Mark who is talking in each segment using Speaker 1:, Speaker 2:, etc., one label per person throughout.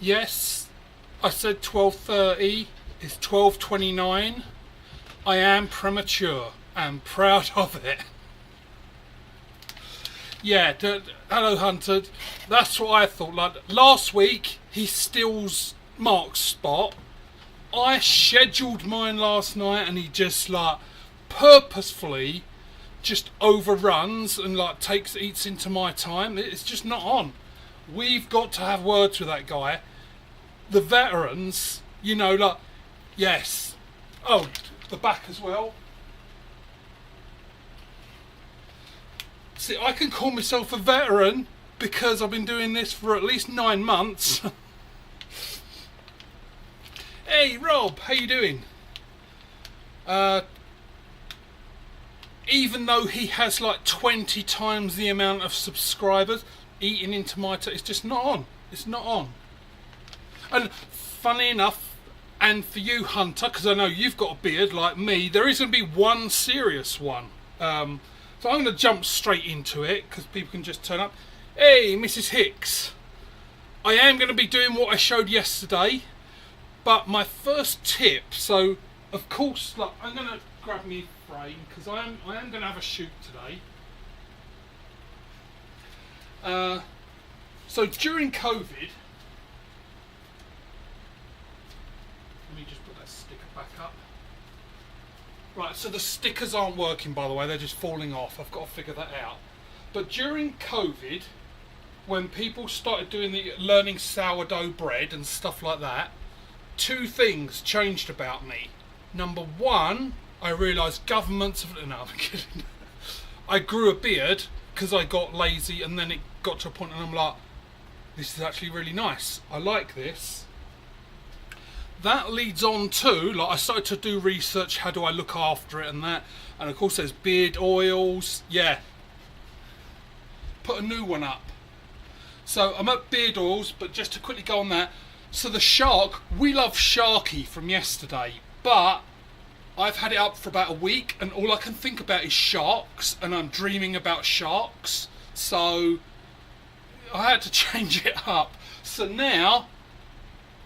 Speaker 1: Yes, I said 12:30. It's 12:29. I am premature and proud of it. Yeah, hello Hunter. That's what I thought. Like last week, he steals Mark's spot. I scheduled mine last night, and he just like purposefully just overruns and like eats into my time. It's just not on. We've got to have words with that guy. The veterans, you know, like yes. Oh, the back as well. See, I can call myself a veteran because I've been doing this for at least 9 months. Hey Rob, how you doing? Even though he has like 20 times the amount of subscribers, eating into my it's just not on. It's not on. And funny enough, and for you Hunter, because I know you've got a beard like me, there is going to be one serious one. So I'm going to jump straight into it because people can just turn up. Hey, Mrs. Hicks. I am going to be doing what I showed yesterday, but my first tip. So, of course, like, I'm going to grab me a frame because I am going to have a shoot today. So during COVID, let me just put that sticker back up. Right, so the stickers aren't working, by the way, they're just falling off. I've got to figure that out. But during COVID, when people started doing the learning sourdough bread and stuff like that, 2 things changed about me. Number 1, I realised governments have... No, I'm kidding. I grew a beard because I got lazy, and then it got to a point and I'm like, this is actually really nice. I like this. That leads on to, like, I started to do research, how do I look after it and that. And of course there's beard oils. Yeah. Put a new one up. So I'm at beard oils, but just to quickly go on that. So the shark, we love Sharky from yesterday, but I've had it up for about a week and all I can think about is sharks, and I'm dreaming about sharks. So I had to change it up. So now,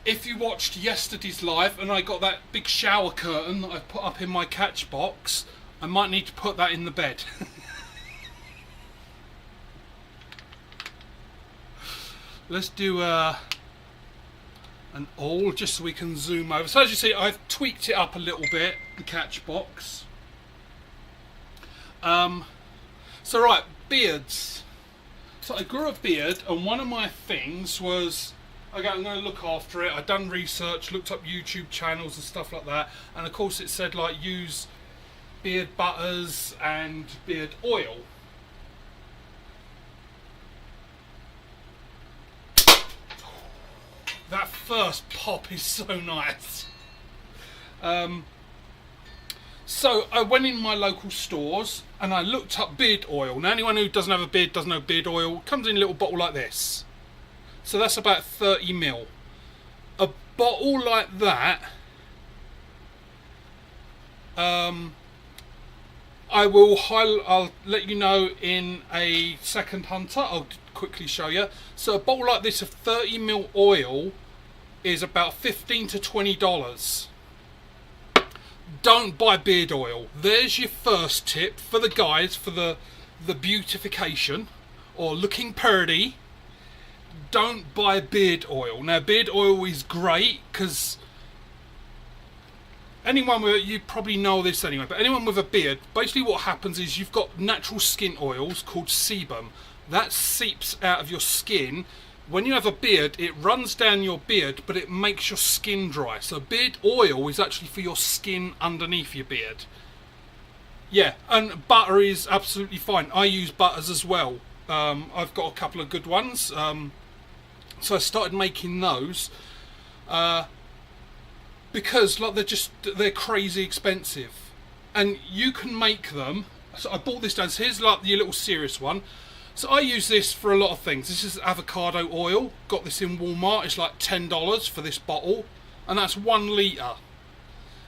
Speaker 1: if you watched yesterday's live and I got that big shower curtain that I put up in my catch box, I might need to put that in the bed. Let's do an all just so we can zoom over. So as you see, I've tweaked it up a little bit, the catch box. So right, beards. So I grew a beard, and one of my things was, okay, I'm going to look after it. I've done research, looked up YouTube channels and stuff like that, and of course it said like use beard butters and beard oil. That first pop is so nice. So I went in my local stores and I looked up beard oil. Now anyone who doesn't have a beard doesn't know beard oil. It comes in a little bottle like this. So that's about 30 ml. A bottle like that, I'll let you know in a second, Hunter. I'll quickly show you. So a bottle like this of 30 ml oil is about $15 to $20. Don't buy beard oil. There's your first tip for the guys, for the beautification or looking purdy. Don't buy beard oil. Now beard oil is great because anyone with, you probably know this anyway, but anyone with a beard, basically what happens is you've got natural skin oils called sebum. That seeps out of your skin. When you have a beard, it runs down your beard, but it makes your skin dry. So beard oil is actually for your skin underneath your beard. Yeah, and butter is absolutely fine. I use butters as well. I've got a couple of good ones. So I started making those. Because like they're crazy expensive. And you can make them. So I bought this down. So here's like the little serious one. So I use this for a lot of things. This is avocado oil. Got this in Walmart. It's like $10 for this bottle. And that's 1 litre.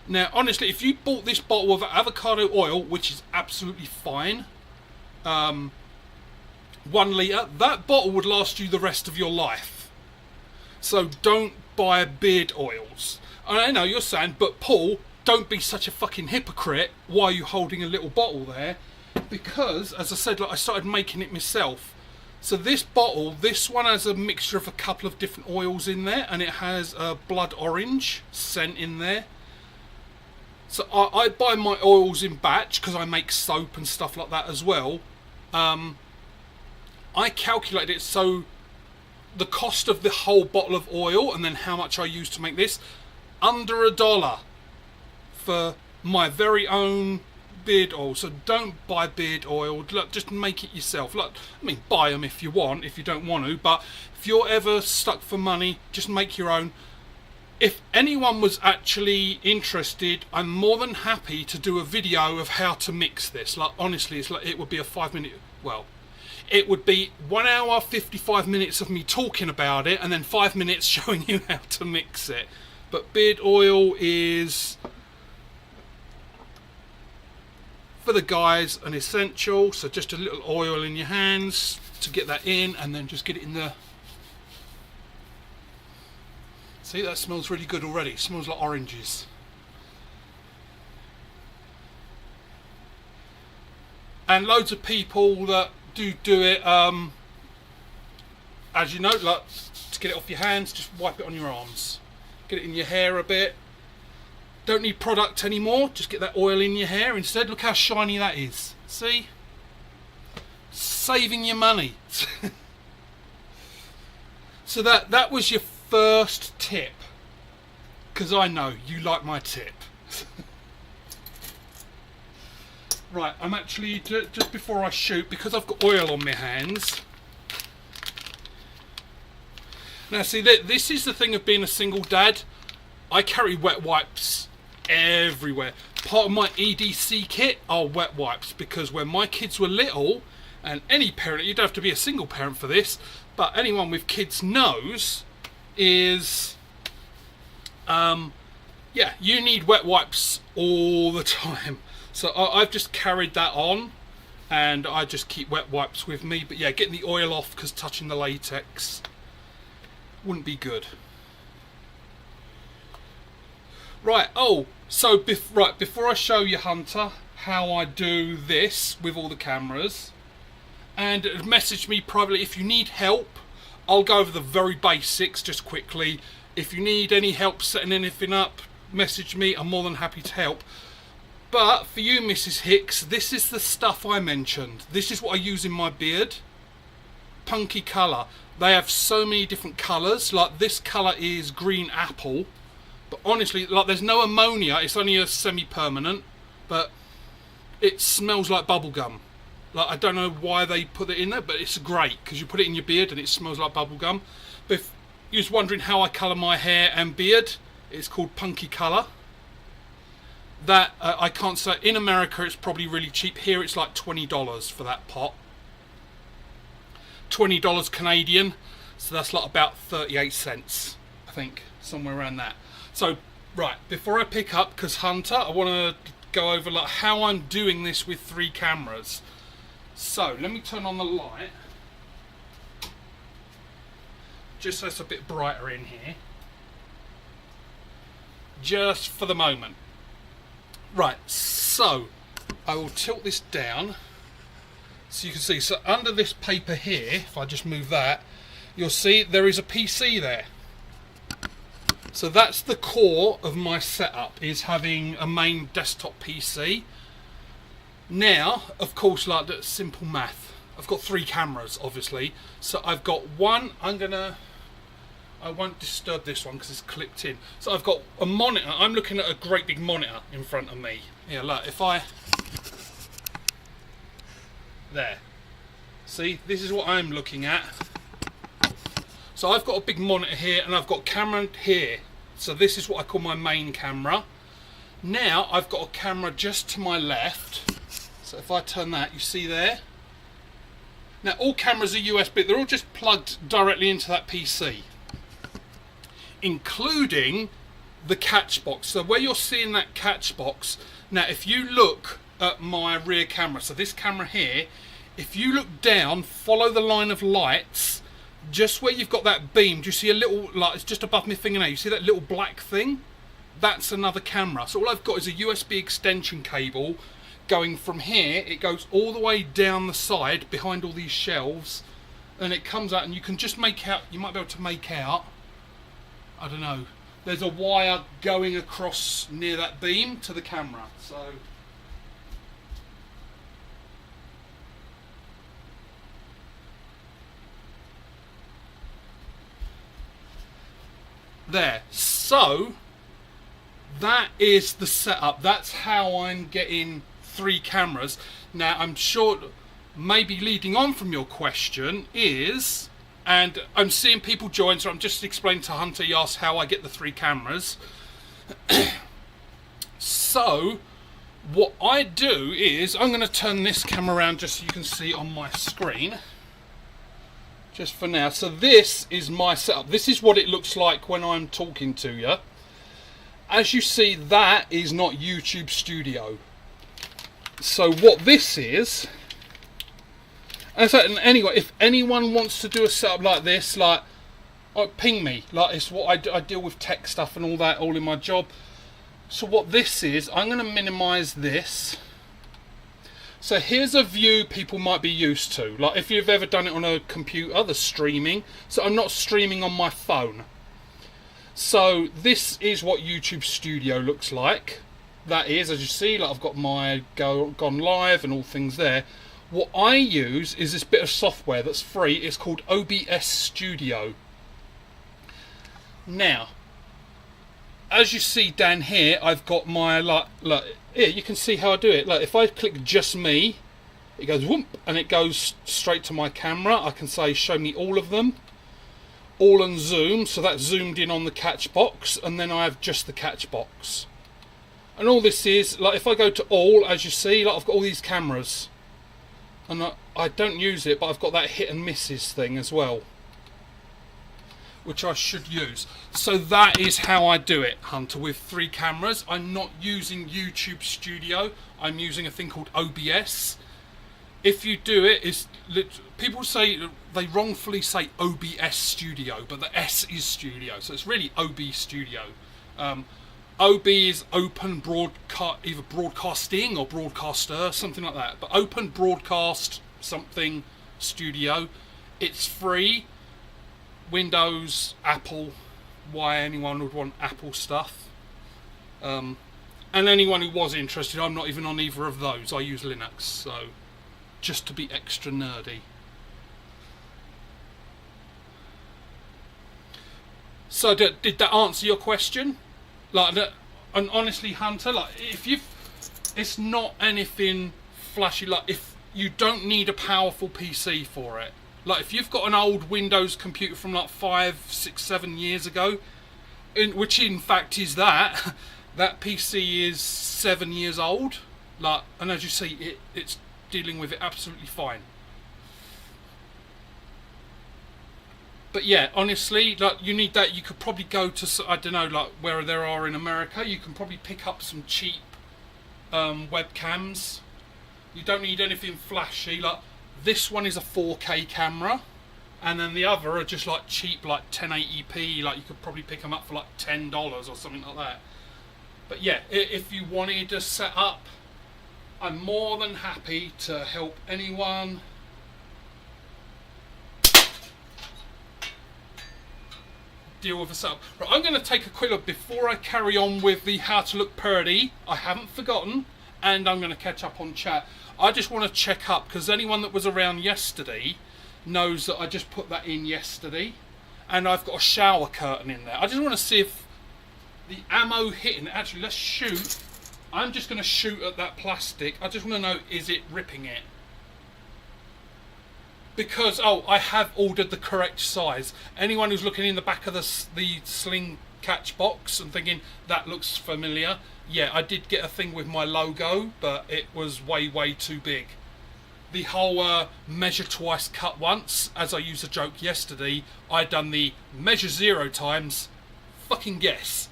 Speaker 1: Now, honestly, if you bought this bottle of avocado oil, which is absolutely fine, 1 litre, that bottle would last you the rest of your life. So don't buy beard oils. And I know you're saying, but Paul, don't be such a fucking hypocrite. Why are you holding a little bottle there? Because, as I said, like, I started making it myself. So this bottle, this one has a mixture of a couple of different oils in there, and it has a blood orange scent in there. So I buy my oils in batch because I make soap and stuff like that as well. I calculated it so the cost of the whole bottle of oil and then how much I use to make this, under $1 for my very own beard oil. So don't buy beard oil. Look, just make it yourself. Look, I mean, buy them if you want, if you don't want to, but if you're ever stuck for money, just make your own. If anyone was actually interested, I'm more than happy to do a video of how to mix this. Like, honestly, it's like, it would be a 5-minute, well, it would be 1 hour 55 minutes of me talking about it and then 5 minutes showing you how to mix it. But beard oil is, for the guys, an essential. So just a little oil in your hands to get that in, and then just get it in the, see, that smells really good already. It smells like oranges. And loads of people that do it, as you know, like, to get it off your hands, just wipe it on your arms. Get it in your hair a bit. Don't need product anymore, just get that oil in your hair instead. Look how shiny that is. See? Saving your money. So that was your first tip, because I know you like my tip. Right, I'm actually, just before I shoot, because I've got oil on my hands. Now see, this is the thing of being a single dad. I carry wet wipes everywhere. Part of my EDC kit are wet wipes, because when my kids were little, and any parent, you don't have to be a single parent for this, but anyone with kids knows, is, yeah, you need wet wipes all the time. So I've just carried that on, and I just keep wet wipes with me. But yeah, getting the oil off, because touching the latex wouldn't be good. Right, oh, so before I show you, Hunter, how I do this with all the cameras, and message me privately if you need help. I'll go over the very basics just quickly. If you need any help setting anything up, message me. I'm more than happy to help. But for you, Mrs. Hicks, this is the stuff I mentioned. This is what I use in my beard. Punky colour. They have so many different colours. Like, this colour is green apple. But honestly, like, there's no ammonia. It's only a semi-permanent. But it smells like bubblegum. Like, I don't know why they put it in there, but it's great, because you put it in your beard and it smells like bubblegum. But if you're just wondering how I colour my hair and beard, it's called punky colour. That, I can't say, in America it's probably really cheap. Here it's like $20 for that pot. $20 Canadian, so that's like about 38 cents, I think, somewhere around that. So, right, before I pick up, because Hunter, I want to go over like how I'm doing this with 3 cameras. So, let me turn on the light, just so it's a bit brighter in here, just for the moment. Right, so I will tilt this down so you can see. So under this paper here, if I just move that, you'll see there is a PC there. So that's the core of my setup, is having a main desktop PC. Now, of course, like, that's simple math. I've got 3 cameras, obviously. So I've got one, I won't disturb this one because it's clipped in. So I've got a monitor. I'm looking at a great big monitor in front of me. Yeah, look, if I, there. See, this is what I'm looking at. So I've got a big monitor here, and I've got camera here. So this is what I call my main camera. Now I've got a camera just to my left. So if I turn that, you see there. Now all cameras are USB. They're all just plugged directly into that PC, including the catch box. So where you're seeing that catch box, now if you look at my rear camera, so this camera here, if you look down, follow the line of lights, just where you've got that beam, do you see a little, like, it's just above my fingernail, you see that little black thing? That's another camera. So all I've got is a USB extension cable going from here. It goes all the way down the side behind all these shelves, and it comes out, and you can just make out, you might be able to make out, I don't know, there's a wire going across near that beam to the camera. So there. So that is the setup. That's how I'm getting 3 cameras. Now I'm sure maybe leading on from your question is, and I'm seeing people join, so I'm just explaining to Hunter. He asked how I get the 3 cameras. So what I do is, I'm going to turn this camera around just so you can see on my screen, just for now. So this is my setup. This is what it looks like when I'm talking to you. As you see, that is not YouTube Studio. So what this is, and so anyway, if anyone wants to do a setup like this, like, ping me. Like, it's what I deal with tech stuff and all that, all in my job. So what this is, I'm going to minimize this. So here's a view people might be used to. Like, if you've ever done it on a computer, the streaming. So I'm not streaming on my phone. So this is what YouTube Studio looks like. That is, as you see, like, I've got my gone live and all things there. What I use is this bit of software that's free. It's called OBS Studio. Now, as you see down here, I've got my, like here, you can see how I do it. Like, if I click just me, it goes whoop, and it goes straight to my camera. I can say show me all of them, all on zoom, so that's zoomed in on the catch box, and then I have just the catch box. And all this is, like, if I go to all, as you see, like, I've got all these cameras, and I don't use it, but I've got that hit and misses thing as well, which I should use. So that is how I do it, Hunter, with 3 cameras. I'm not using YouTube Studio. I'm using a thing called OBS. If you do it, people say, they wrongfully say OBS Studio, but the S is Studio, so it's really OB Studio. OB is open broadcast, either broadcasting or broadcaster, something like that. But open broadcast something studio. It's free. Windows, Apple. Why anyone would want Apple stuff? And anyone who was interested, I'm not even on either of those. I use Linux, so just to be extra nerdy. So did that answer your question? Like, and honestly, Hunter, like, if it's not anything flashy. Like, if you don't need a powerful PC for it. Like, if you've got an old Windows computer from like 5, 6, 7 years ago, which in fact is that PC is 7 years old. Like, and as you see, it's dealing with it absolutely fine. But yeah, honestly, like, you need that. You could probably go to, I don't know, like, where there are in America. You can probably pick up some cheap webcams. You don't need anything flashy. Like, this one is a 4K camera, and then the other are just like cheap, like 1080p. Like, you could probably pick them up for like $10 or something like that. But yeah, if you wanted to set up, I'm more than happy to help anyone. Deal with a setup. Right, I'm going to take a quick look before I carry on with the how to look purdy. I haven't forgotten, and I'm going to catch up on chat. I just want to check up, because anyone that was around yesterday knows that I just put that in yesterday, and I've got a shower curtain in there. I just want to see if the ammo hitting. Actually, let's shoot. I'm just going to shoot at that plastic. I just want to know, is it ripping it? Because, oh, I have ordered the correct size. Anyone who's looking in the back of the sling catch box and thinking, that looks familiar, yeah, I did get a thing with my logo, but it was way, way too big. The whole measure twice, cut once, as I used a joke yesterday, I done the measure 0 times, fucking guess.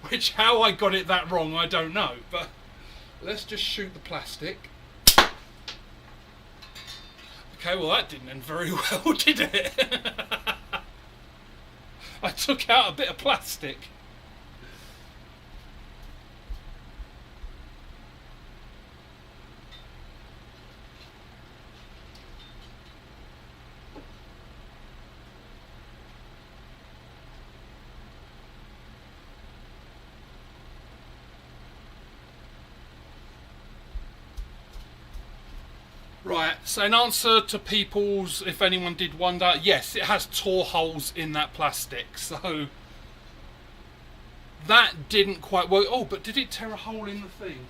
Speaker 1: Which, how I got it that wrong, I don't know. But let's just shoot the plastic. Okay, well that didn't end very well, did it? I took out a bit of plastic. Right, so in answer to people's, if anyone did wonder, yes, it has tore holes in that plastic, so that didn't quite work. Oh, but did it tear a hole in the thing?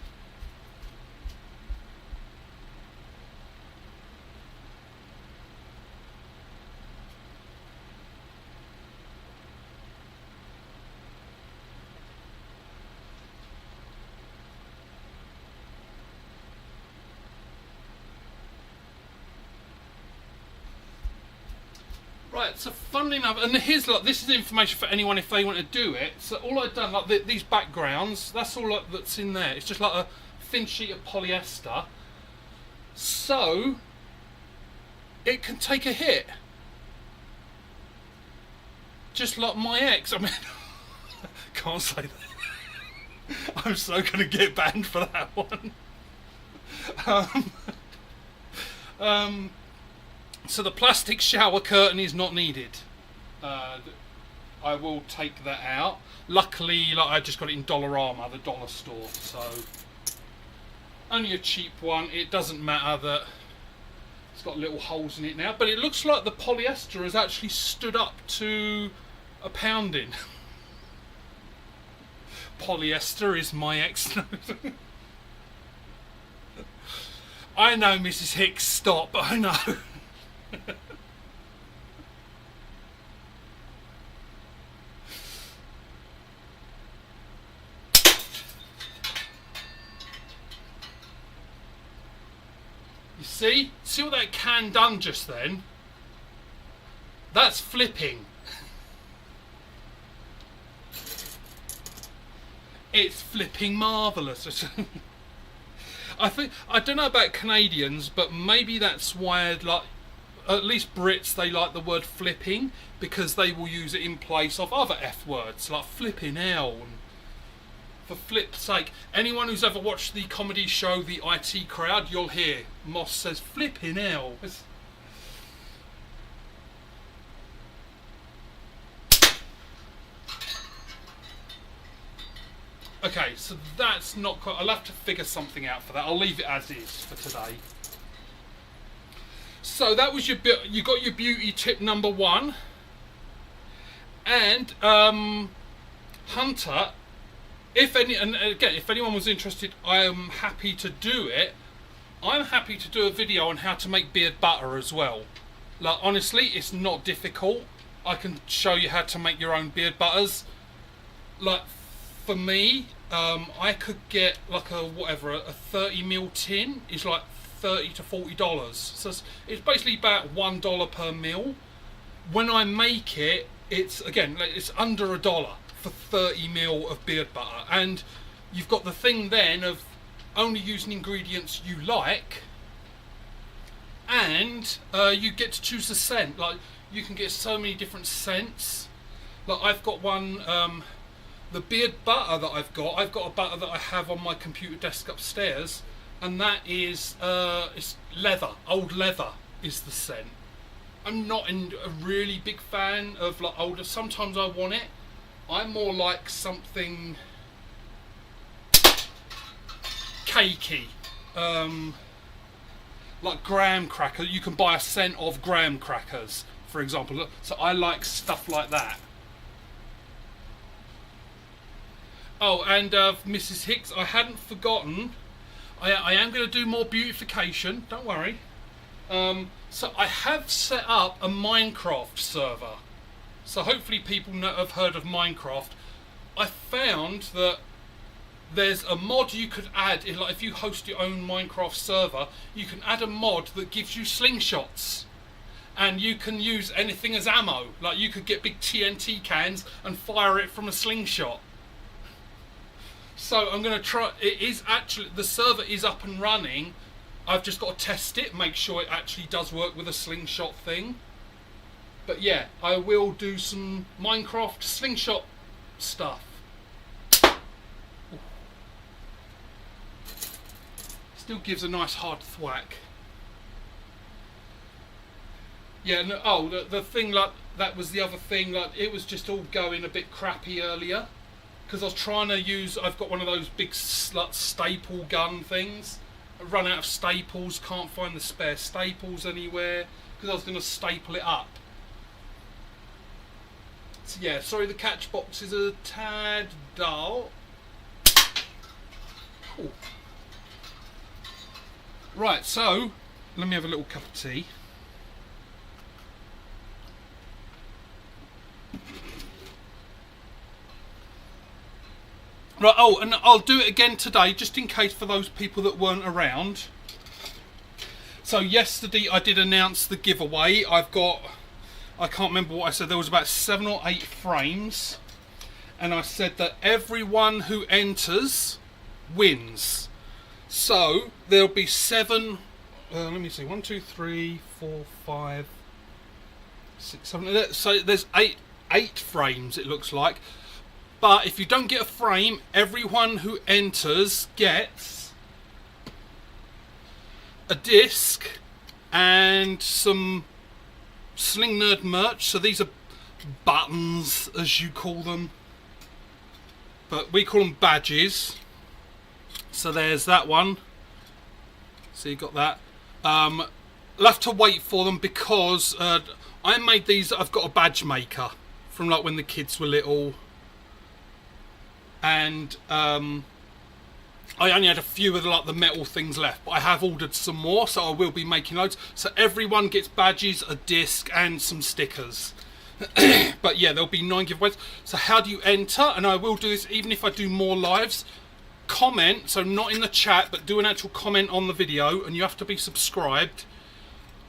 Speaker 1: Right, so funnily enough, and here's like, this is information for anyone if they want to do it. So all I've done, like these backgrounds, that's all that's in there. It's just like a thin sheet of polyester, so it can take a hit. Just like my ex. I mean, can't say that. I'm so gonna get banned for that one. Um, um, So the plastic shower curtain is not needed. I will take that out. Luckily, like I just got it in Dollarama, the dollar store, so only a cheap one. It doesn't matter that it's got little holes in it now, but it looks like the polyester has actually stood up to a pounding. Polyester is my ex. I know, Mrs. Hicks, stop. I know. You see what that can done just then? That's flipping. It's flipping marvellous. I don't know about Canadians, but maybe that's why, like, at least Brits, they like the word flipping because they will use it in place of other F words like flipping hell. And for flip's sake, anyone who's ever watched the comedy show The IT Crowd, you'll hear Moss says flipping hell. Okay, so that's not quite. I'll have to figure something out for that. I'll leave it as is for today. So that was your bit. You got your beauty tip number 1, and Hunter. If anyone was interested, I am happy to do it. I'm happy to do a video on how to make beard butter as well. Like, honestly, it's not difficult. I can show you how to make your own beard butters. Like, for me, I could get like a 30 ml tin is like $30 to $40. So it's basically about $1 per mil. When I make it, it's under $1 for 30 ml of beard butter, and you've got the thing then of only using ingredients you like, and you get to choose the scent. Like, you can get so many different scents. Like, I've got one. The beard butter that I've got a butter that I have on my computer desk upstairs, and that is it's leather. Old leather is the scent. I'm not a really big fan of like older. Sometimes I want it. I'm more like something cakey, like graham cracker. You can buy a scent of graham crackers, for example. So I like stuff like that. Oh, and Mrs. Hicks, I hadn't forgotten. I am going to do more beautification. Don't worry. So I have set up a Minecraft server. So hopefully people have heard of Minecraft. I found that there's a mod you could add. Like, if you host your own Minecraft server, you can add a mod that gives you slingshots. And you can use anything as ammo. Like, you could get big TNT cans and fire it from a slingshot. So I'm going to try. It is actually, the server is up and running. I've just got to test it, make sure it actually does work with a slingshot thing. But yeah, I will do some Minecraft slingshot stuff. Still gives a nice hard thwack. Yeah, no, oh, the thing, like, that was the other thing, like, it was just all going a bit crappy earlier. Because I was trying to use, I've got one of those big staple gun things. I run out of staples, can't find the spare staples anywhere. Because I was going to staple it up. So yeah, sorry the catch box is a tad dull. Cool. Right, so, let me have a little cup of tea. Right, oh, and I'll do it again today, just in case for those people that weren't around. So yesterday I did announce the giveaway. I've got, I can't remember what I said, there was about 7 or 8 frames. And I said that everyone who enters wins. So there'll be 7, let me see, 1, 2, 3, 4, 5, 6, 7, so there's 8 frames it looks like. But if you don't get a frame, everyone who enters gets a disc and some Slinginerd merch. So these are buttons, as you call them, but we call them badges. So there's that one. So you got that. I'll have to wait for them because I made these. I've got a badge maker from like when the kids were little. And I only had a few of the metal things left, but I have ordered some more, so I will be making loads. So everyone gets badges, a disc, and some stickers. But yeah, there'll be 9 giveaways. So how do you enter? And I will do this even if I do more lives. Comment, so not in the chat, but do an actual comment on the video, and you have to be subscribed.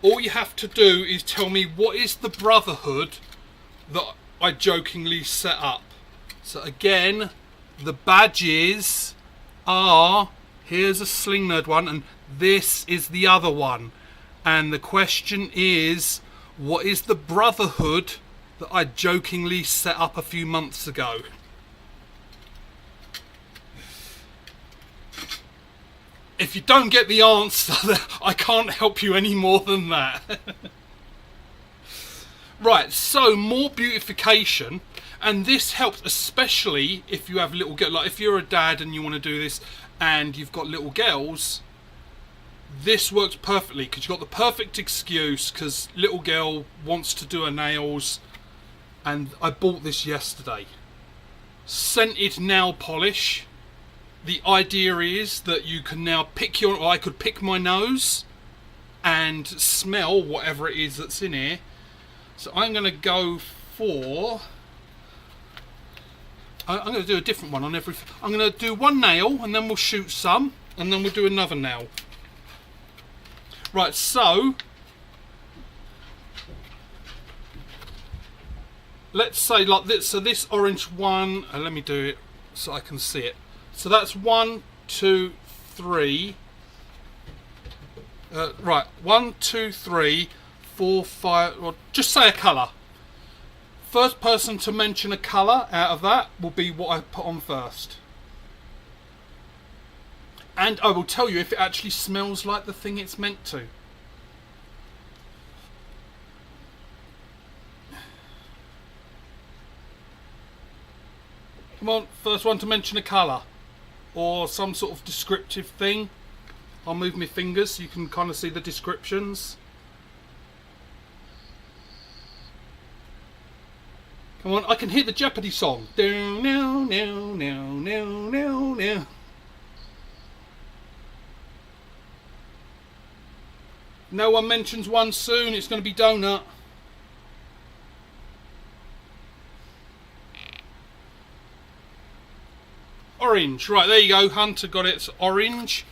Speaker 1: All you have to do is tell me what is the Brotherhood that I jokingly set up. So again, the badges are, here's a Slinginerd one, and this is the other one. And the question is, what is the Brotherhood that I jokingly set up a few months ago? If you don't get the answer, I can't help you any more than that. Right, so more beautification. And this helps especially if you have little girls. Like if you're a dad and you want to do this and you've got little girls, this works perfectly because you've got the perfect excuse because little girl wants to do her nails. And I bought this yesterday. Scented nail polish. The idea is that you can now pick your, or I could pick my nose and smell whatever it is that's in here. So I'm going to go for, I'm going to do a different one on every, I'm going to do one nail and then we'll shoot some and then we'll do another nail. Right, so let's say like this, so this orange one, let me do it so I can see it. So that's 1, 2, 3. Right, 1, 2, 3, 4, 5. Well, just say a colour. First person to mention a colour out of that will be what I put on first. And I will tell you if it actually smells like the thing it's meant to. Come on, first one to mention a colour. Or some sort of descriptive thing. I'll move my fingers so you can kind of see the descriptions. Come on, I can hear the Jeopardy song. No, no, no, no, no, no, no. No one mentions one soon, it's going to be donut. Orange, right, there you go, Hunter got it, it's orange.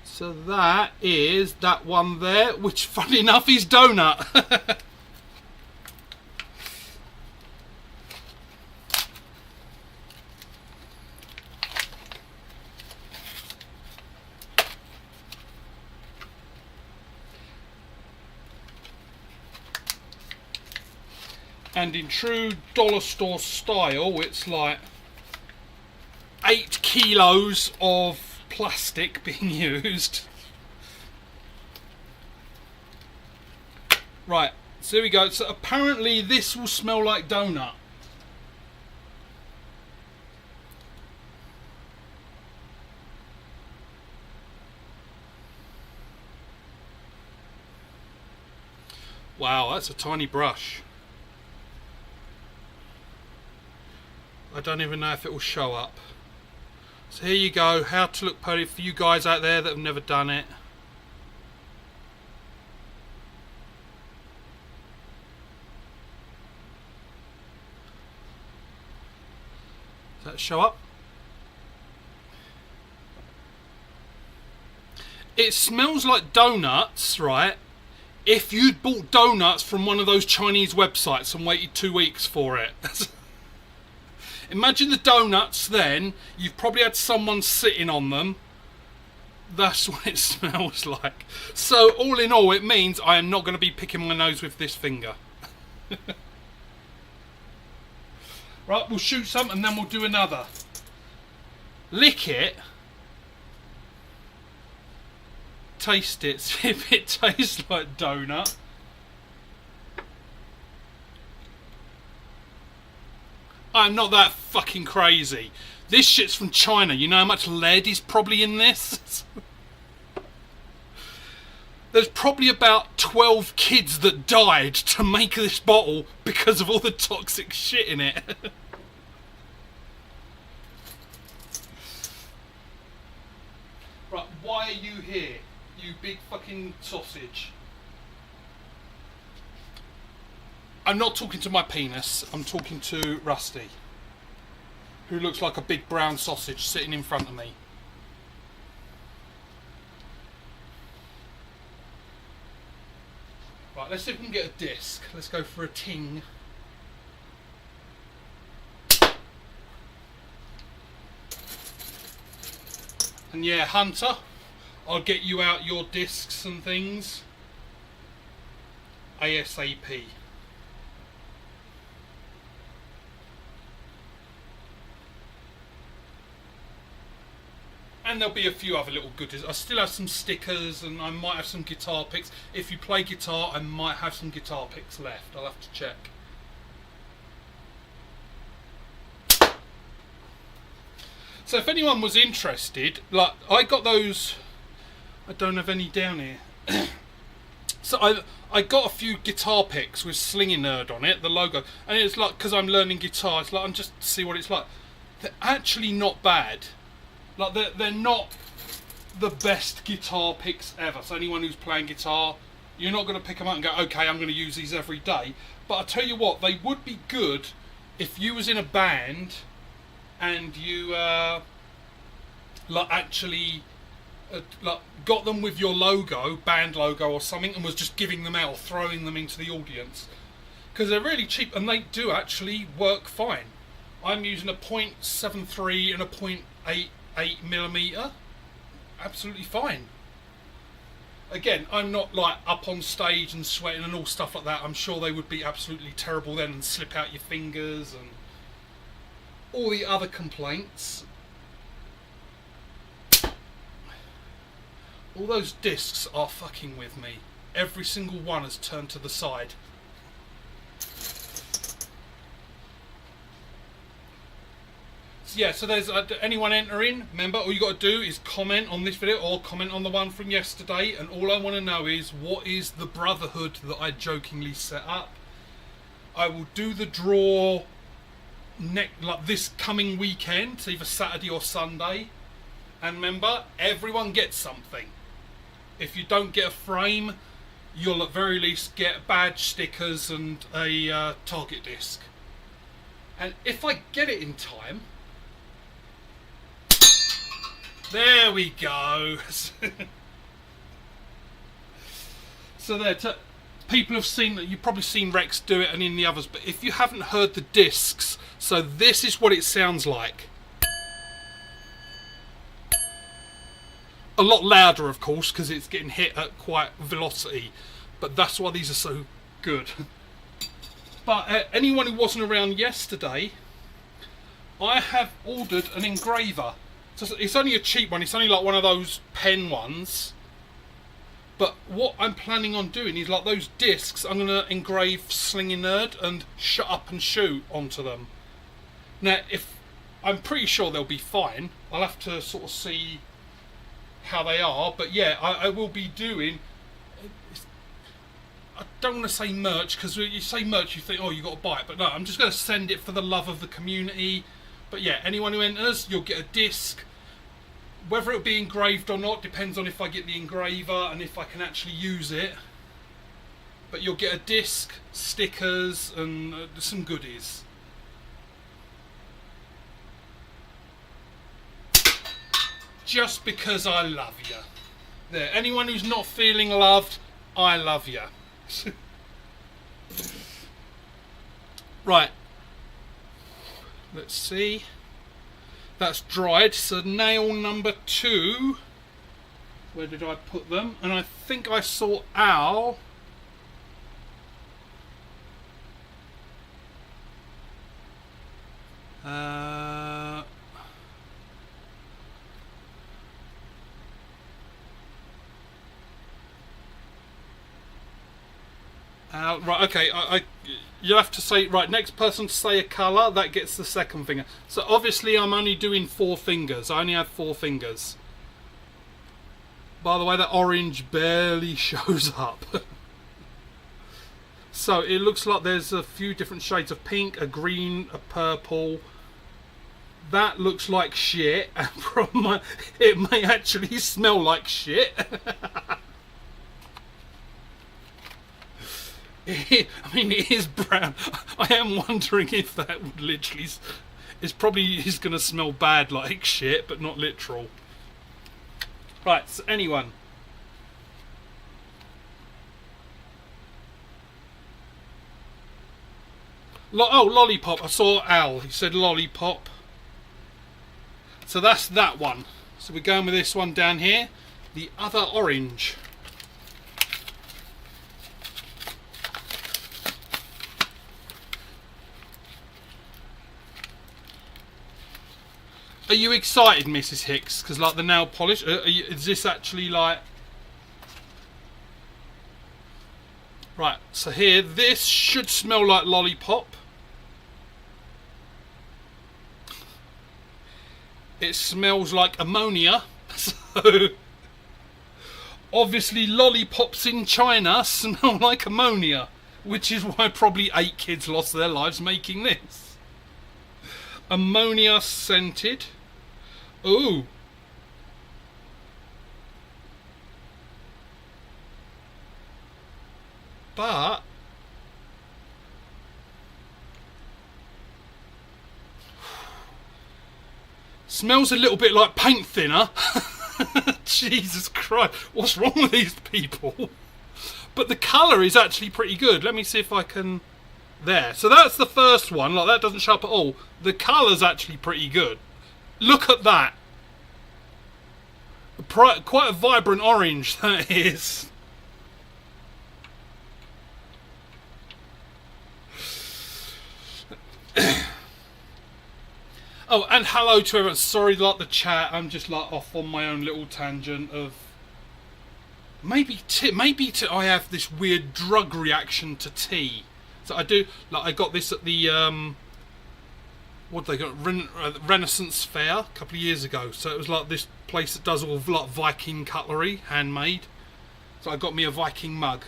Speaker 1: So that is that one there, which funny enough is donut. And in true dollar store style, it's like 8 kilos of plastic being used. Right, so here we go. So apparently this will smell like donut. Wow, that's a tiny brush. I don't even know if it will show up. So here you go, how to look purdy for you guys out there that have never done it. Does that show up? It smells like donuts, right? If you'd bought donuts from one of those Chinese websites and waited 2 weeks for it. Imagine the donuts then, you've probably had someone sitting on them. That's what it smells like. So all in all, it means I am not going to be picking my nose with this finger. Right, we'll shoot some and then we'll do another. Lick it. Taste it, see if it tastes like donut. I'm not that fucking crazy. This shit's from China. You know how much lead is probably in this? There's probably about 12 kids that died to make this bottle because of all the toxic shit in it. Right, why are you here? You big fucking sausage. I'm not talking to my penis, I'm talking to Rusty, who looks like a big brown sausage sitting in front of me. Right, let's see if we can get a disc. Let's go for a ting. And yeah, Hunter, I'll get you out your discs and things ASAP. And there'll be a few other little goodies. I still have some stickers and I might have some guitar picks. If you play guitar, I might have some guitar picks left. I'll have to check. So if anyone was interested, like I got those, I don't have any down here. So I got a few guitar picks with Slinginerd on it, the logo, and it's like, because I'm learning guitar, it's like I'm just to see what it's like. They're actually not bad. Like they're not the best guitar picks ever. So anyone who's playing guitar, you're not going to pick them up and go, okay, I'm going to use these every day. But I tell you what, they would be good if you was in a band and you like actually like got them with your logo, band logo or something, and was just giving them out or throwing them into the audience, because they're really cheap and they do actually work fine. I'm using a .73 and a .88mm, absolutely fine. Again, I'm not like up on stage and sweating and all stuff like that. I'm sure they would be absolutely terrible then and slip out your fingers and all the other complaints. All those discs are fucking with me. Every single one has turned to the side. So yeah, so there's anyone entering, remember all you got to do is comment on this video or comment on the one from yesterday, and all I want to know is what is the Brotherhood that I jokingly set up. I will do the draw like this coming weekend, either Saturday or Sunday, and remember, everyone gets something. If you don't get a frame, you'll at very least get badge stickers and a target disc. And if I get it in time, there we go. So there, people have seen, you've probably seen Rex do it and in the others, but if you haven't heard the discs, so this is what it sounds like. A lot louder, of course, because it's getting hit at quite velocity, but that's why these are so good. But anyone who wasn't around yesterday, I have ordered an engraver. So it's only a cheap one. It's only like one of those pen ones. But what I'm planning on doing is like those discs, I'm going to engrave Slinginerd and Shut Up and Shoot onto them. Now, I'm pretty sure they'll be fine. I'll have to sort of see how they are. But yeah, I will be doing... I don't want to say merch, because you say merch you think, oh, you got to buy it. But no, I'm just going to send it for the love of the community. But yeah, anyone who enters, you'll get a disc. Whether it'll be engraved or not depends on if I get the engraver and if I can actually use it. But you'll get a disc, stickers and some goodies. Just because I love you. There, anyone who's not feeling loved, I love you. Right. Let's see. That's dried. So nail number 2. Where did I put them? And I think I saw Al. Right, okay, you'll have to say, right, next person to say a colour, that gets the second finger. So obviously I'm only doing 4 fingers. I only have 4 fingers. By the way, that orange barely shows up. So it looks like there's a few different shades of pink, a green, a purple. That looks like shit, and it may actually smell like shit. I mean, it is brown. I am wondering if that would literally... It's probably is going to smell bad like shit, but not literal. Right, so anyone? Oh, lollipop. I saw Al. He said lollipop. So that's that one. So we're going with this one down here. The other orange. Are you excited, Mrs. Hicks? Because like the nail polish, is this actually like... Right, so here, this should smell like lollipop. It smells like ammonia. So obviously lollipops in China smell like ammonia, which is why probably 8 kids lost their lives making this. Ammonia scented. Ooh. But smells a little bit like paint thinner. Jesus Christ, what's wrong with these people? But the colour is actually pretty good. Let me see if I can... There. So that's the first one. Like, that doesn't show up at all. The colour's actually pretty good. Look at that. Quite a vibrant orange, that is. Oh, and hello to everyone. Sorry, like the chat. I'm just like off on my own little tangent of maybe I have this weird drug reaction to tea. So I do. Like I got this at the what they got Renaissance Fair a couple of years ago. So it was like this place that does all of like Viking cutlery, handmade. So I got me a Viking mug.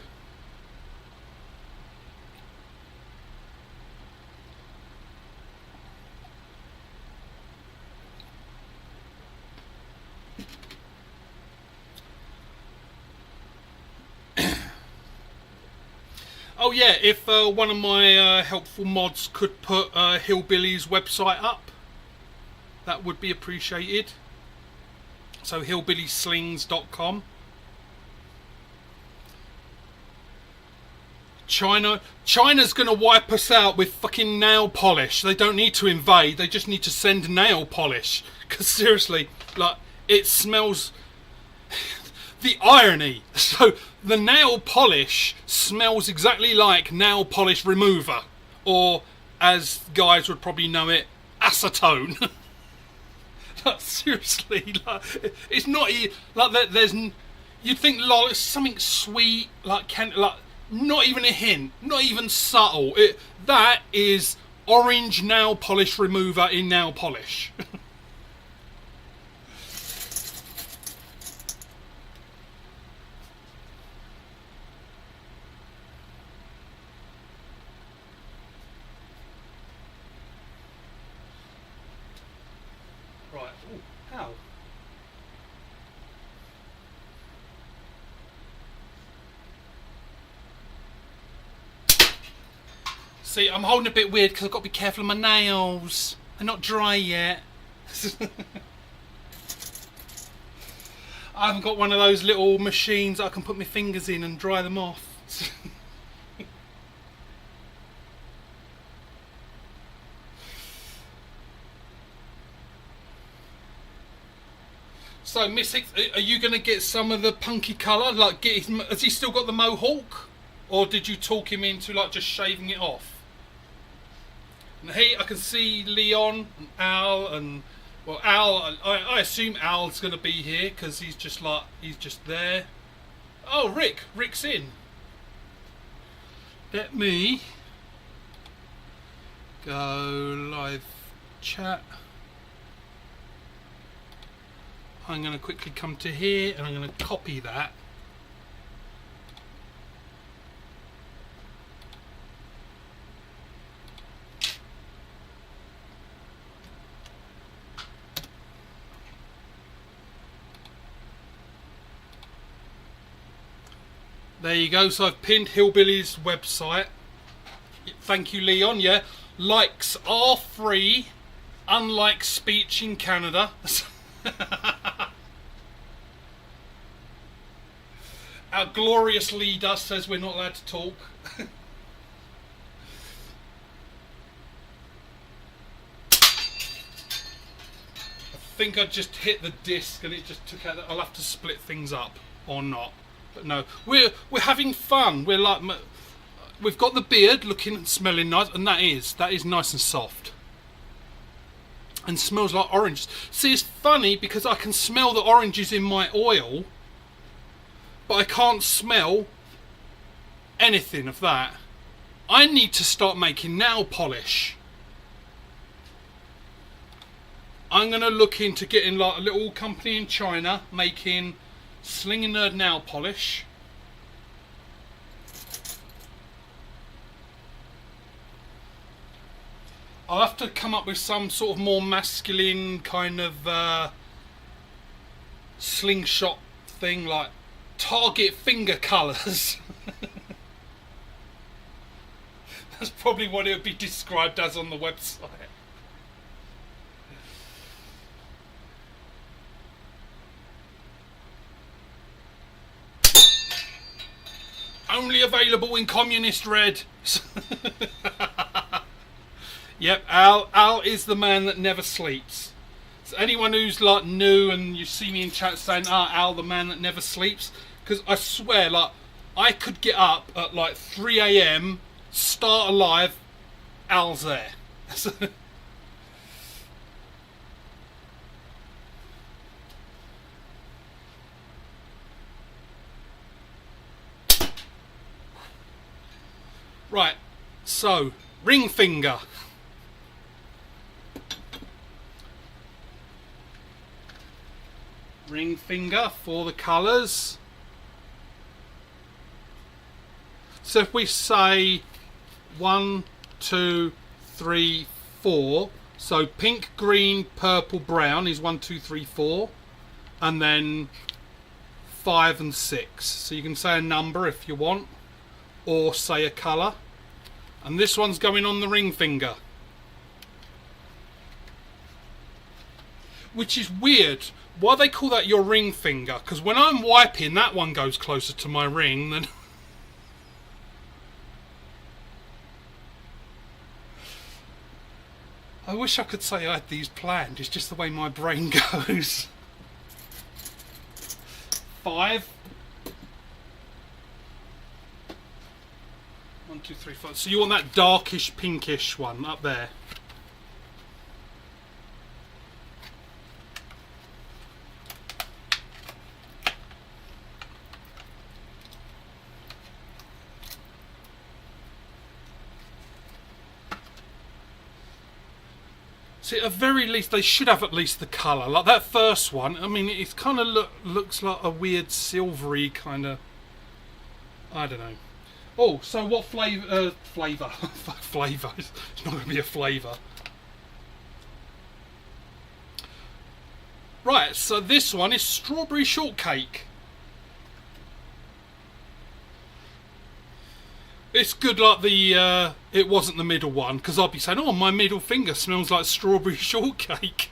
Speaker 1: Oh yeah, if one of my helpful mods could put Hillbilly's website up, that would be appreciated. So hillbillyslings.com. China's going to wipe us out with fucking nail polish. They don't need to invade, they just need to send nail polish. Because seriously, like, it smells... The irony. So the nail polish smells exactly like nail polish remover. or as guys would probably know it, acetone. Like, seriously, like, it's not like there's. You'd think lol, it's something sweet, like not even a hint, not even subtle. That is orange nail polish remover in nail polish. Right. Ooh, ow. See, I'm holding a bit weird because I've got to be careful of my nails. They're not dry yet. I haven't got one of those little machines I can put my fingers in and dry them off. So, Miss Hicks, are you going to get some of the punky colour? Like, has he still got the mohawk? Or did you talk him into, like, just shaving it off? And here, I can see Leon and Al and... Well, Al, I assume Al's going to be here because he's just there. Oh, Rick's in. Let me go live chat. I'm going to quickly come to here and I'm going to copy that. There you go. So I've pinned Hillbilly's website. Thank you, Leon. Yeah, likes are free, unlike speech in Canada. Our glorious leader says we're not allowed to talk. I think I just hit the disc and it just took out. I'll have to split things up or not. But no, we're having fun. We're like, we've got the beard looking and smelling nice, and that is nice and soft, and smells like oranges. See, it's funny because I can smell the oranges in my oil, but I can't smell anything of that. I need to start making nail polish. I'm gonna look into getting like a little company in China making Slinginerd nail polish. I'll have to come up with some sort of more masculine kind of slingshot thing, like target finger colours. That's probably what it would be described as on the website. Only available in communist red. Yep, Al is the man that never sleeps. So anyone who's like new and you see me in chat saying, Al, the man that never sleeps, because I swear, like, I could get up at like 3 AM, start a live, Al's there. Right, so ring finger. Ring finger for the colours. So if we say 1, 2, 3, 4, so pink, green, purple, brown is 1, 2, 3, 4, and then 5 and 6. So you can say a number if you want, or say a colour. And this one's going on the ring finger, which is weird. Why they call that your ring finger? Because when I'm wiping, that one goes closer to my ring than... I wish I could say I had these planned. It's just the way my brain goes. 5. 1, 2, 3, 4. So you want that darkish pinkish one up there. See, at the very least, they should have at least the colour. Like that first one, I mean, it kind of looks like a weird silvery kind of... I don't know. Oh, so what flavour? Flavour. Flavour. It's not going to be a flavour. Right, so this one is strawberry shortcake. It's good like the, it wasn't the middle one, because I'd be saying, oh, my middle finger smells like strawberry shortcake.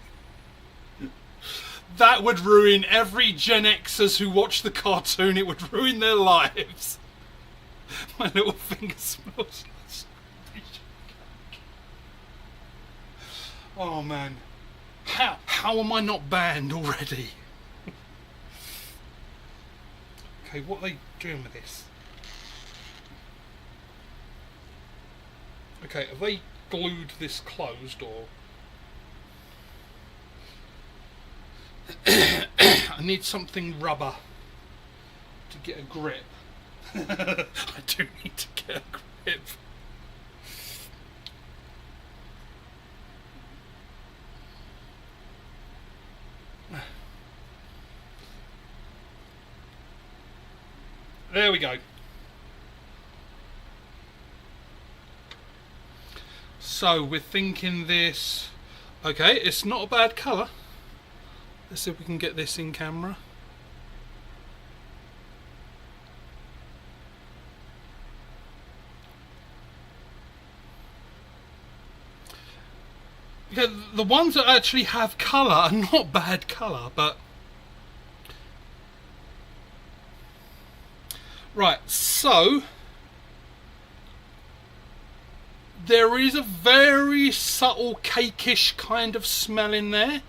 Speaker 1: That would ruin every Gen Xers who watch the cartoon. It would ruin their lives. My little finger smells like strawberry shortcake. Oh, man. How am I not banned already? Okay, what are they doing with this? Okay, have they glued this closed or... I need something rubber to get a grip. I do need to get a grip. There we go. So we're thinking this, okay, it's not a bad colour. Let's see if we can get this in camera. Yeah, the ones that actually have colour are not bad colour, but... Right, so... there is a very subtle cakeish kind of smell in there.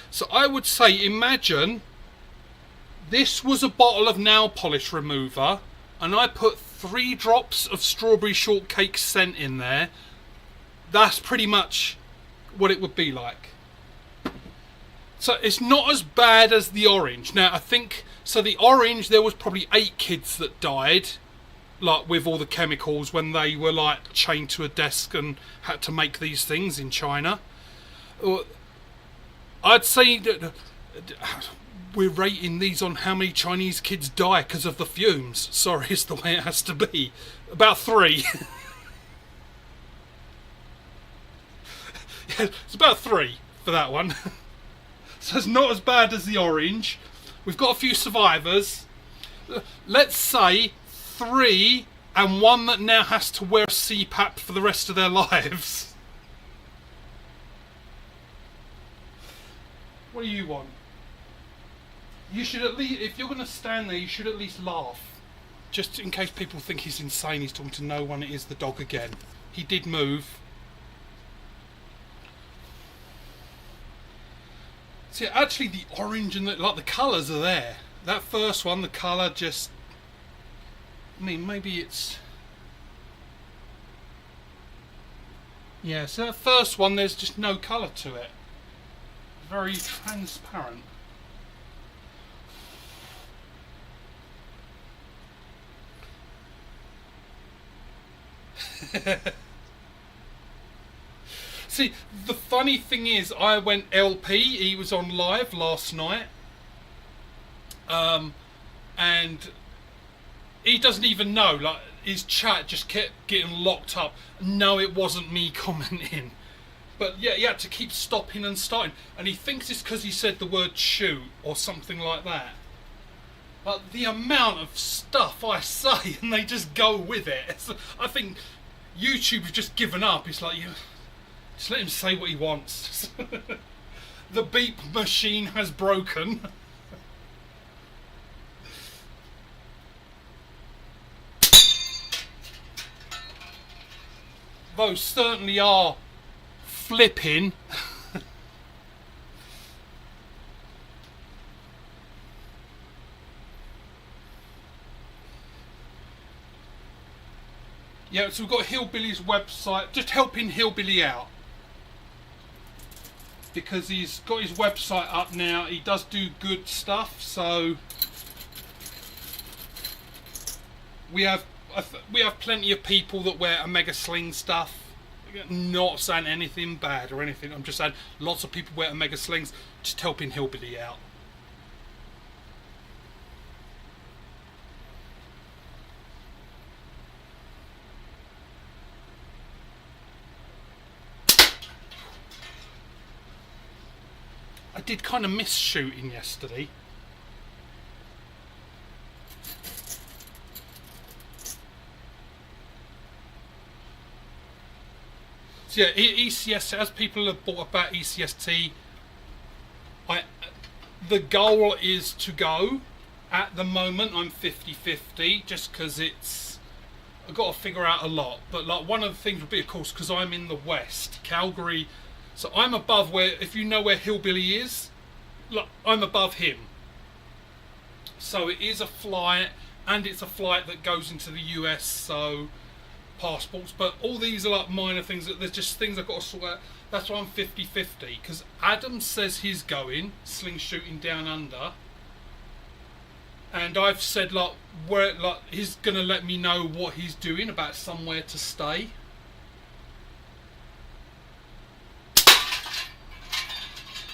Speaker 1: So I would say, imagine this was a bottle of nail polish remover and I put 3 drops of strawberry shortcake scent in there. That's pretty much what it would be like. So it's not as bad as the orange. Now I think, so the orange, there was probably 8 kids that died, like with all the chemicals when they were like chained to a desk and had to make these things in China. I'd say that we're rating these on how many Chinese kids die because of the fumes. Sorry, it's the way it has to be. About 3. Yeah, it's about 3 for that one. So it's not as bad as the orange. We've got a few survivors. Let's say 3 and 1 that now has to wear a CPAP for the rest of their lives. What do you want? You should at least, if you're going to stand there, you should at least laugh. Just in case people think he's insane, he's talking to no one, it is the dog again. He did move. See, actually the orange and the colours are there. That first one, the colour just... I mean, maybe it's... yeah, so that first one, there's just no colour to it. Very transparent. See, the funny thing is, I went LP, he was on live last night. And he doesn't even know, like, his chat just kept getting locked up. No, it wasn't me commenting. But yeah, he had to keep stopping and starting. And he thinks it's because he said the word shoot or something like that. But the amount of stuff I say and they just go with it. I think YouTube has just given up. It's like, just let him say what he wants. The beep machine has broken. Those certainly are flipping. Yeah, so we've got Hillbilly's website, just helping Hillbilly out. Because he's got his website up now, he does do good stuff, so we have plenty of people that wear Omega Sling stuff. Not saying anything bad or anything, I'm just saying lots of people wear Omega Slings, just helping Hillbilly out. I did kind of miss shooting yesterday. So yeah, ECS, as people have bought about ECST, the goal is to go. At the moment I'm 50-50 just because I've got to figure out a lot. But like one of the things would be, of course, because I'm in the west, Calgary, so I'm above where, if you know where Hillbilly is, look, I'm above him. So it is a flight, and it's a flight that goes into the US, so passports, but all these are like minor things that there's just things I've got to sort out. That's why I'm 50-50, because Adam says he's going sling shooting down under, and I've said like he's gonna let me know what he's doing about somewhere to stay.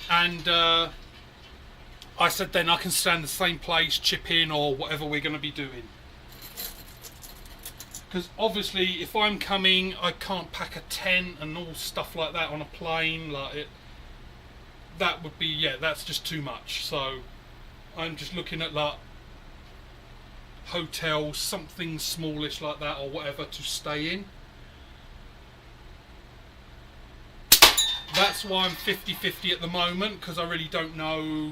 Speaker 1: And I said then I can stay in the same place, chip in, or whatever we're going to be doing. Because obviously if I'm coming, I can't pack a tent and all stuff like that on a plane. That would be, yeah, that's just too much. So I'm just looking at like hotels, something smallish like that or whatever to stay in. That's why I'm 50-50 at the moment, because I really don't know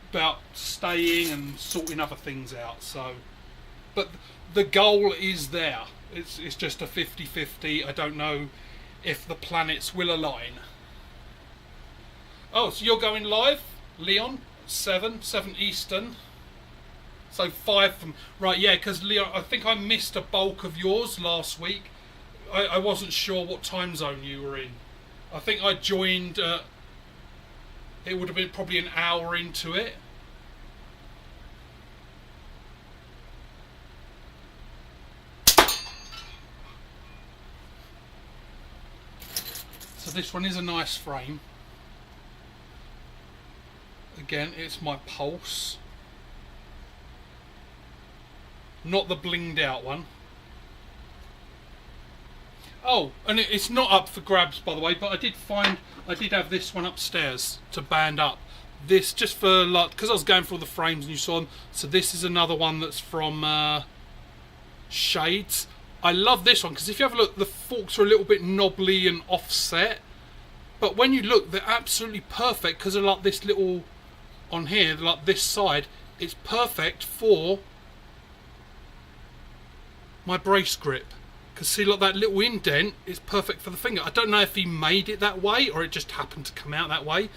Speaker 1: about staying and sorting other things out. So, but the goal is there. It's just a 50-50. I don't know if the planets will align. Oh, so you're going live, Leon? 7 Eastern. So 5 from... Right, yeah, because Leon, I think I missed a bulk of yours last week. I wasn't sure what time zone you were in. I think I joined... it would have been probably an hour into it. So this one is a nice frame. Again, it's my Pulse. Not the blinged out one. Oh, and it's not up for grabs, by the way, but I did have this one upstairs to band up. This, just for, like, because I was going through all the frames and you saw them. So this is another one that's from Shades. I love this one, because if you have a look, the forks are a little bit knobbly and offset. But when you look, they're absolutely perfect, because they're like this little, on here, like this side, it's perfect for my brace grip. Because see, like that little indent is perfect for the finger. I don't know if he made it that way or it just happened to come out that way,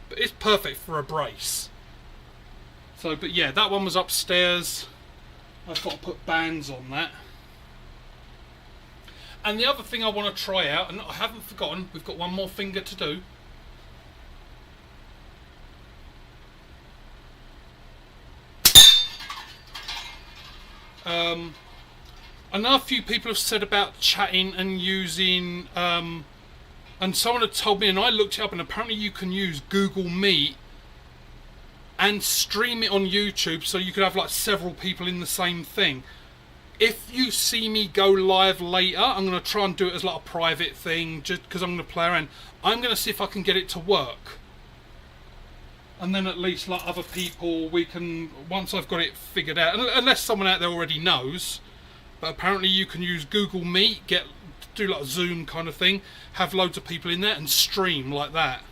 Speaker 1: but it's perfect for a brace. So, but yeah, that one was upstairs. I've got to put bands on that. And the other thing I want to try out, and I haven't forgotten, we've got one more finger to do. I know a few people have said about chatting and using, and someone had told me, and I looked it up, and apparently you can use Google Meet and stream it on YouTube, so you could have like several people in the same thing. If you see me go live later, I'm going to try and do it as like a private thing, just because I'm going to play around. I'm going to see if I can get it to work. And then at least like other people, we can, once I've got it figured out, unless someone out there already knows, but apparently you can use Google Meet, do like a Zoom kind of thing, have loads of people in there and stream like that.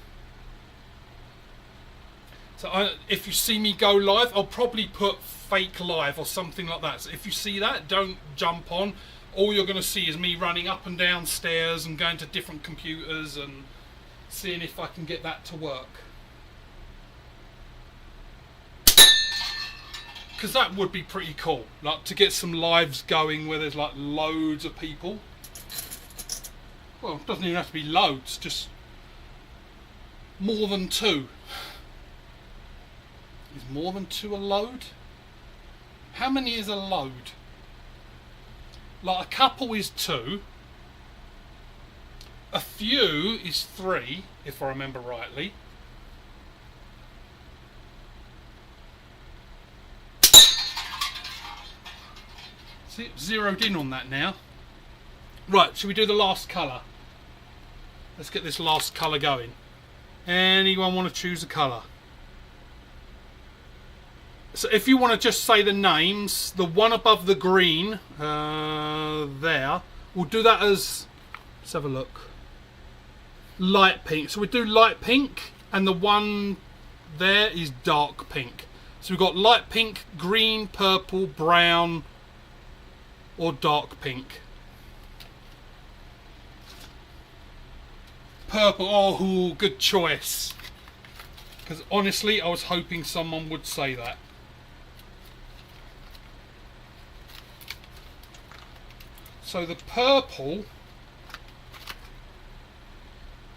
Speaker 1: So if you see me go live, I'll probably put fake live or something like that. So if you see that, don't jump on. All you're going to see is me running up and down stairs and going to different computers and seeing if I can get that to work. Because that would be pretty cool, like to get some lives going where there's like loads of people. Well, it doesn't even have to be loads, just more than 2. Is more than 2 a load? How many is a load? Like a couple is 2. A few is 3, if I remember rightly. See, zeroed in on that now. Right, should we do the last colour? Let's get this last colour going. Anyone want to choose a colour? So if you want to just say the names, the one above the green, there, we'll do that as, let's have a look, light pink. So we do light pink, and the one there is dark pink. So we've got light pink, green, purple, brown, or dark pink. Purple, oh, good choice. Because honestly, I was hoping someone would say that. So the purple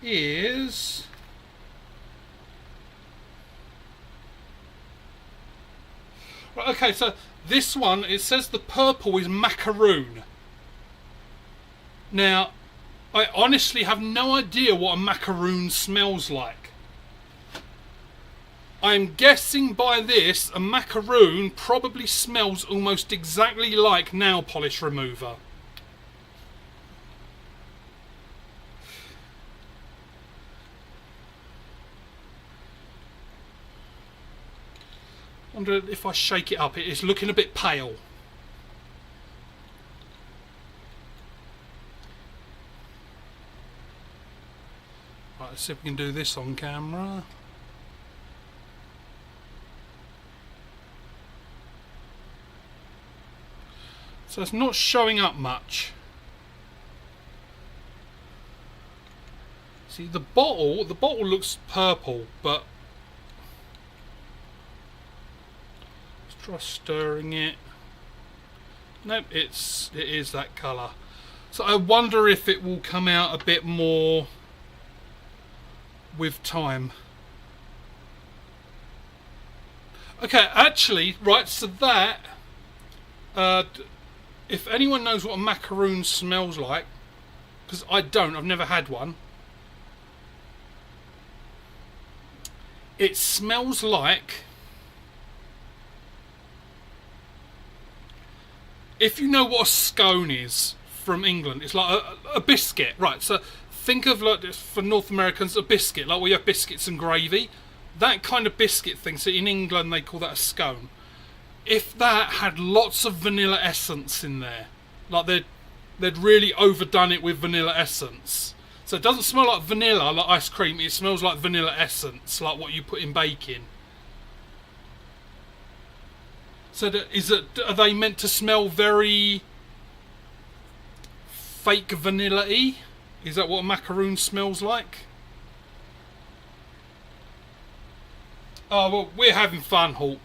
Speaker 1: is... Right, okay, so this one, it says the purple is macaroon. Now, I honestly have no idea what a macaroon smells like. I'm guessing by this, a macaroon probably smells almost exactly like nail polish remover. I wonder if I shake it up, it's looking a bit pale. Right, let's see if we can do this on camera. So it's not showing up much. See, the bottle looks purple, but let's try stirring it. Nope, it is that colour. So I wonder if it will come out a bit more with time. Okay, actually, right, so that if anyone knows what a macaroon smells like, because I don't, I've never had one. It smells like, if you know what a scone is from England, it's like a biscuit, right? So think of, like, for North Americans, a biscuit, like we have biscuits and gravy. That kind of biscuit thing, so in England they call that a scone. If that had lots of vanilla essence in there, like they'd really overdone it with vanilla essence. So it doesn't smell like vanilla, like ice cream, it smells like vanilla essence, like what you put in baking. So are they meant to smell very fake vanilla-y? Is that what a macaroon smells like? Oh, well, we're having fun, Hawk.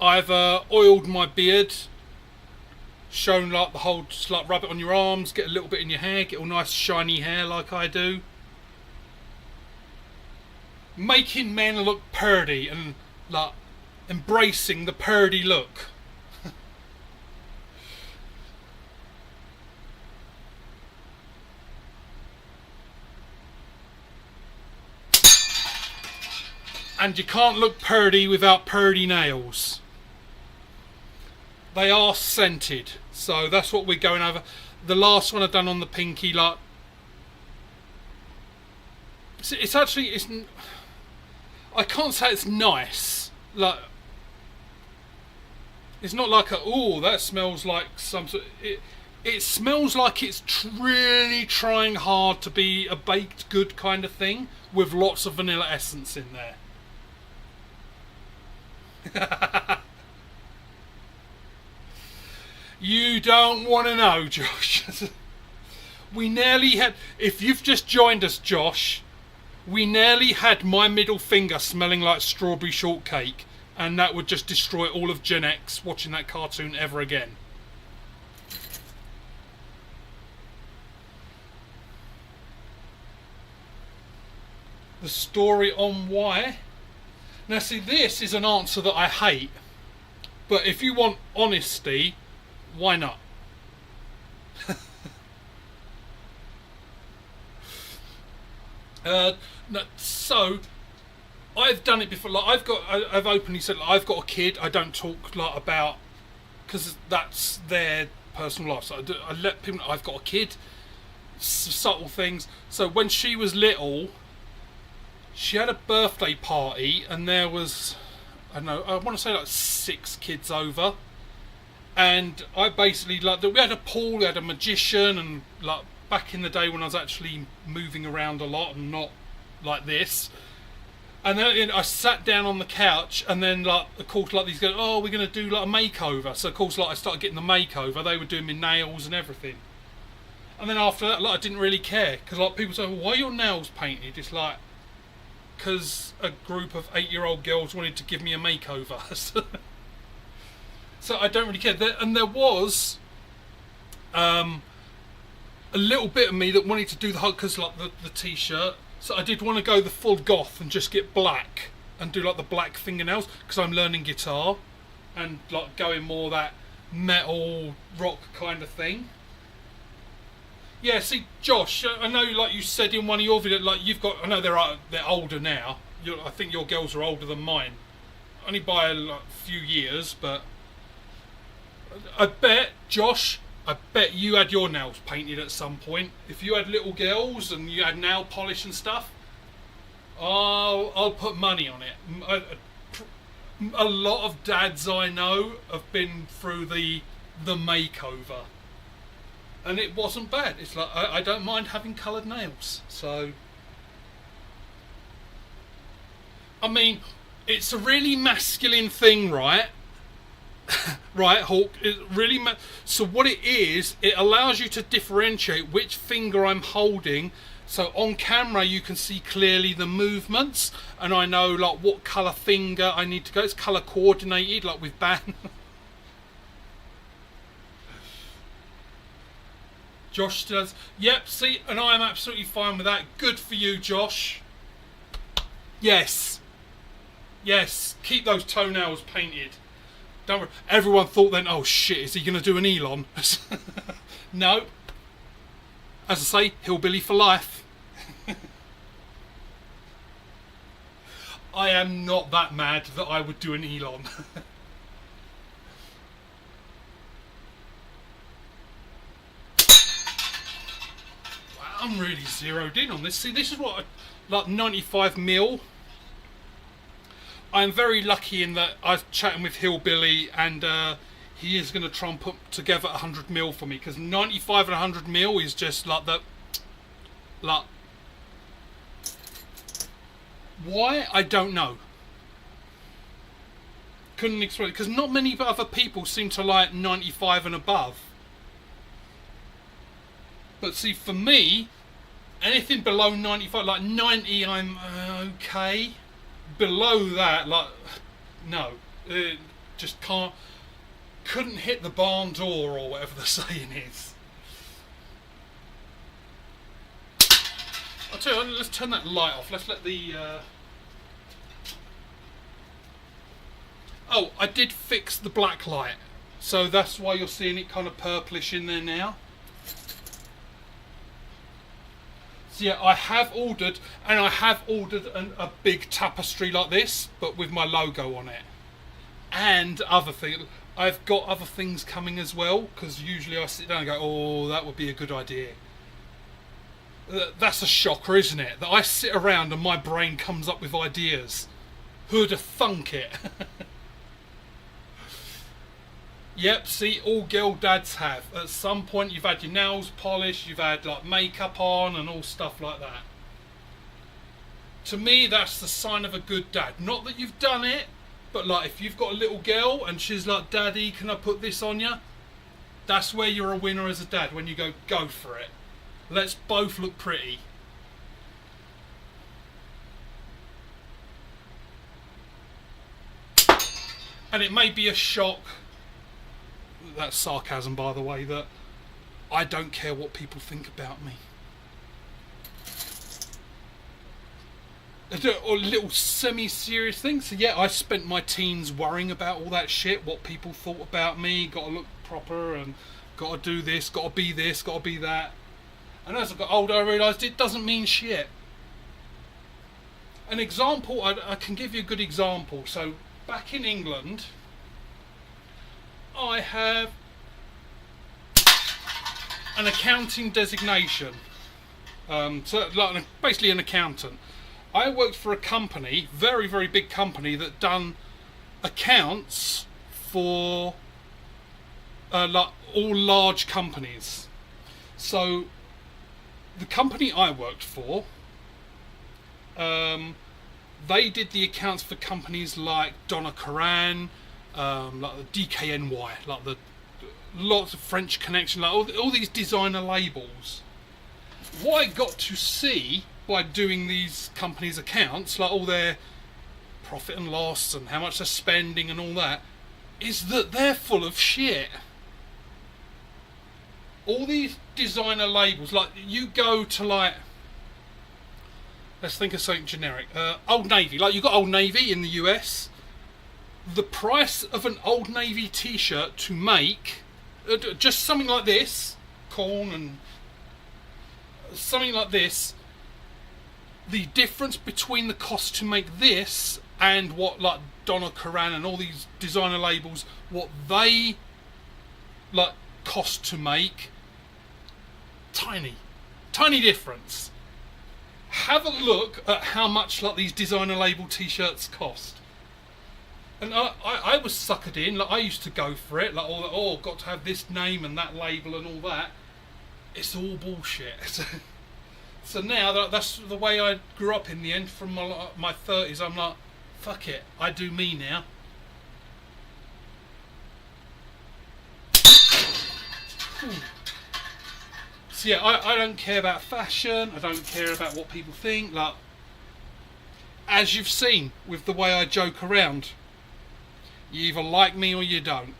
Speaker 1: I've oiled my beard, shown like the whole, just like rub it on your arms, get a little bit in your hair, get all nice shiny hair like I do. Making men look purdy and like embracing the purdy look. And you can't look purdy without purdy nails. They are scented, so that's what we're going over. The last one I've done on the pinky, like, it's actually, I can't say it's nice. Like, it's not like oh, that smells like some sort. It smells like it's really trying hard to be a baked good kind of thing with lots of vanilla essence in there. You don't want to know, Josh. We nearly had, if you've just joined us, Josh, we nearly had my middle finger smelling like strawberry shortcake and that would just destroy all of Gen X watching that cartoon ever again. The story on why. Now see, this is an answer that I hate, but if you want honesty, why not? So I've done it before. Like I've openly said, like, I've got a kid. I don't talk like about, because that's their personal life. So I let people know I've got a kid. Subtle things. So when she was little, she had a birthday party, and there was, I don't know, I want to say like 6 kids over, and I basically, like, we had a pool, we had a magician, and like back in the day when I was actually moving around a lot and not like this. And then I sat down on the couch, and then, like, of course, like, these guys, oh, we're going to do like a makeover. So of course, like, I started getting the makeover. They were doing my nails and everything. And then after that, like, I didn't really care, because like people say, well, why are your nails painted? It's like, because a group of 8-year-old girls wanted to give me a makeover. So I don't really care. And there was a little bit of me that wanted to do the whole, because like the t-shirt. So I did want to go the full goth and just get black and do like the black fingernails, because I'm learning guitar and like going more that metal rock kind of thing. Yeah, see, Josh, I know, like you said in one of your videos, like you've got, I know they're older now. I think your girls are older than mine, only by a few years. But I bet, Josh, I bet you had your nails painted at some point. If you had little girls and you had nail polish and stuff, I'll put money on it. A lot of dads I know have been through the makeover, and it wasn't bad. It's like, I don't mind having coloured nails. So, I mean, it's a really masculine thing, right? Right, Hawk. It really so what it is, it allows you to differentiate which finger I'm holding. So on camera you can see clearly the movements, and I know like what colour finger I need to go. It's colour coordinated, like with band. Josh does. Yep, see, and I am absolutely fine with that. Good for you, Josh. Yes. Yes, keep those toenails painted. Don't worry. Everyone thought then, oh shit, is he going to do an Elon? No. As I say, hillbilly for life. I am not that mad that I would do an Elon. I'm really zeroed in on this. See, this is what, like 95 mil. I'm very lucky in that I was chatting with Hillbilly, and he is going to try and put together 100 mil for me, because 95 and 100 mil is just like the, like, why? I don't know. Couldn't explain it, because not many other people seem to like 95 and above. But see, for me, anything below 95, like 90, I'm okay. Below that, like, no, just couldn't hit the barn door, or whatever the saying is. I'll tell you, let's turn that light off. Let's let the oh, I did fix the black light, so that's why you're seeing it kind of purplish in there now. So yeah, I have ordered a big tapestry like this, but with my logo on it, and other things. I've got other things coming as well, because usually I sit down and go, oh, that would be a good idea. That's a shocker, isn't it? That I sit around and my brain comes up with ideas. Who'd have thunk it? Yep, see, all girl dads have. At some point you've had your nails polished, you've had like makeup on and all stuff like that. To me, that's the sign of a good dad. Not that you've done it, but like if you've got a little girl and she's like, Daddy, can I put this on you? That's where you're a winner as a dad, when you go for it. Let's both look pretty. And it may be a shock, that's sarcasm by the way, that I don't care what people think about me. Or little semi-serious things. So yeah, I spent my teens worrying about all that shit, what people thought about me, got to look proper and got to do this, got to be this, got to be that. And as I got older I realised it doesn't mean shit. An example, I can give you a good example. So back in England, I have an accounting designation. So like basically an accountant. I worked for a company, very, very big company, that done accounts for like all large companies. So the company I worked for, they did the accounts for companies like Donna Karan, like the DKNY, like the lots of French Connection, like all these designer labels. What I got to see by doing these companies' accounts, like all their profit and loss and how much they're spending and all that, is that they're full of shit. All these designer labels, like you go to like, let's think of something generic, Old Navy, like you've got Old Navy in the US, the price of an Old Navy t-shirt to make, just something like this, corn and something like this, the difference between the cost to make this and what like Donna Karan and all these designer labels, what they like cost to make, tiny difference. Have a look at how much like these designer label t-shirts cost. And I was suckered in, like I used to go for it, like all got to have this name and that label and all that. It's all bullshit. So now that's the way I grew up in the end. From my 30s, I'm like, fuck it, I do me now. So yeah, I don't care about fashion, I don't care about what people think. Like, as you've seen with the way I joke around, you either like me or you don't.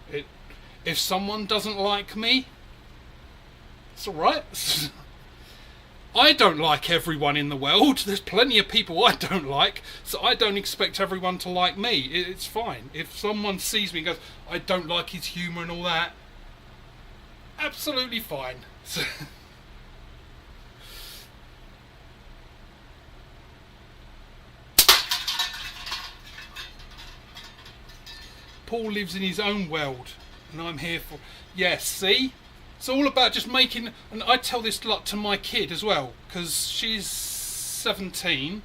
Speaker 1: If someone doesn't like me, it's alright. I don't like everyone in the world. There's plenty of people I don't like, so I don't expect everyone to like me. It's fine. If someone sees me and goes, I don't like his humour and all that, absolutely fine. So Paul lives in his own world, and I'm here for... Yes, see? It's all about just making... And I tell this lot to my kid as well, because she's 17.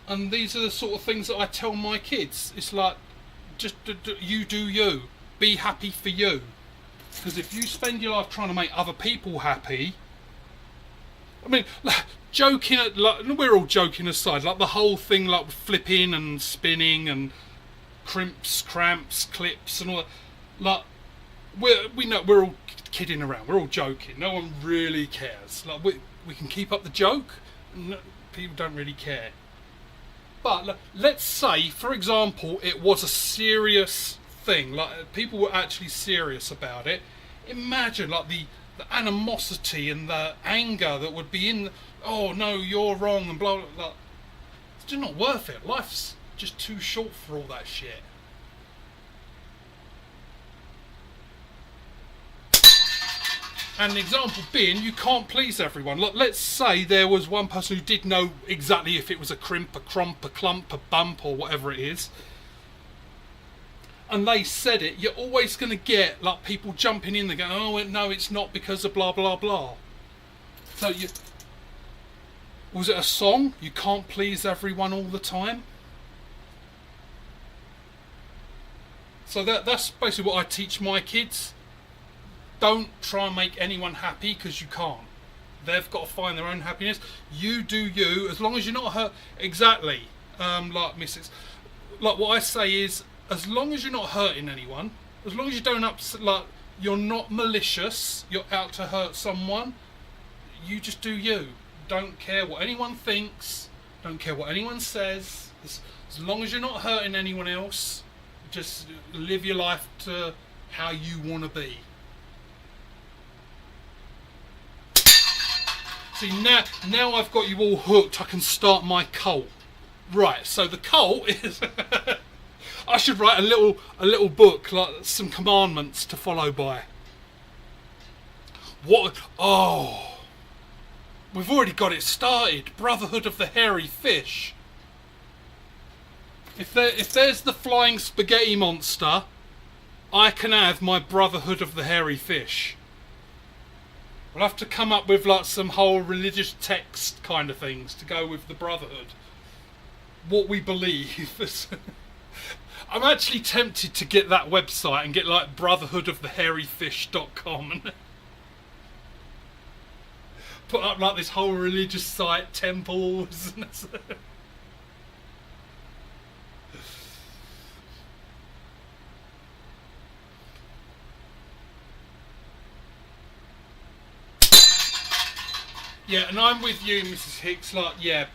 Speaker 1: And these are the sort of things that I tell my kids. It's like, just you do you. Be happy for you. Because if you spend your life trying to make other people happy... I mean, like, joking... Like, we're all joking aside. Like, the whole thing, like, flipping and spinning and crimps, cramps, clips and all that. Like... We know we're all kidding around. We're all joking. No one really cares. Like we can keep up the joke. No, people don't really care. But let's say, for example, it was a serious thing. Like people were actually serious about it. Imagine like the animosity and the anger that would be in. Oh no, you're wrong and blah blah blah. It's just not worth it. Life's just too short for all that shit. And the example being, you can't please everyone. Look, let's say there was one person who did know exactly if it was a crimp, a crump, a clump, a bump, or whatever it is. And they said it, you're always going to get like people jumping in there going, oh no, it's not because of blah blah blah. So was it a song? You can't please everyone all the time. So that's basically what I teach my kids. Don't try and make anyone happy, because you can't. They've got to find their own happiness. You do you, as long as you're not hurt. Exactly. Like Mrs. Like what I say is, as long as you're not hurting anyone, as long as you don't like you're not malicious, you're out to hurt someone, you just do you. Don't care what anyone thinks. Don't care what anyone says. As As long as you're not hurting anyone else, just live your life to how you want to be. See, now I've got you all hooked, I can start my cult. Right, so the cult is... I should write a little book, like some commandments to follow by. What? Oh, we've already got it started. Brotherhood of the Hairy Fish. If there's the flying spaghetti monster, I can have my Brotherhood of the Hairy Fish. We'll have to come up with like some whole religious text kind of things to go with the Brotherhood. What we believe. I'm actually tempted to get that website and get like brotherhoodofthehairyfish.com and put up like this whole religious site, temples. Yeah, and I'm with you, Mrs. Hicks. Like, yeah,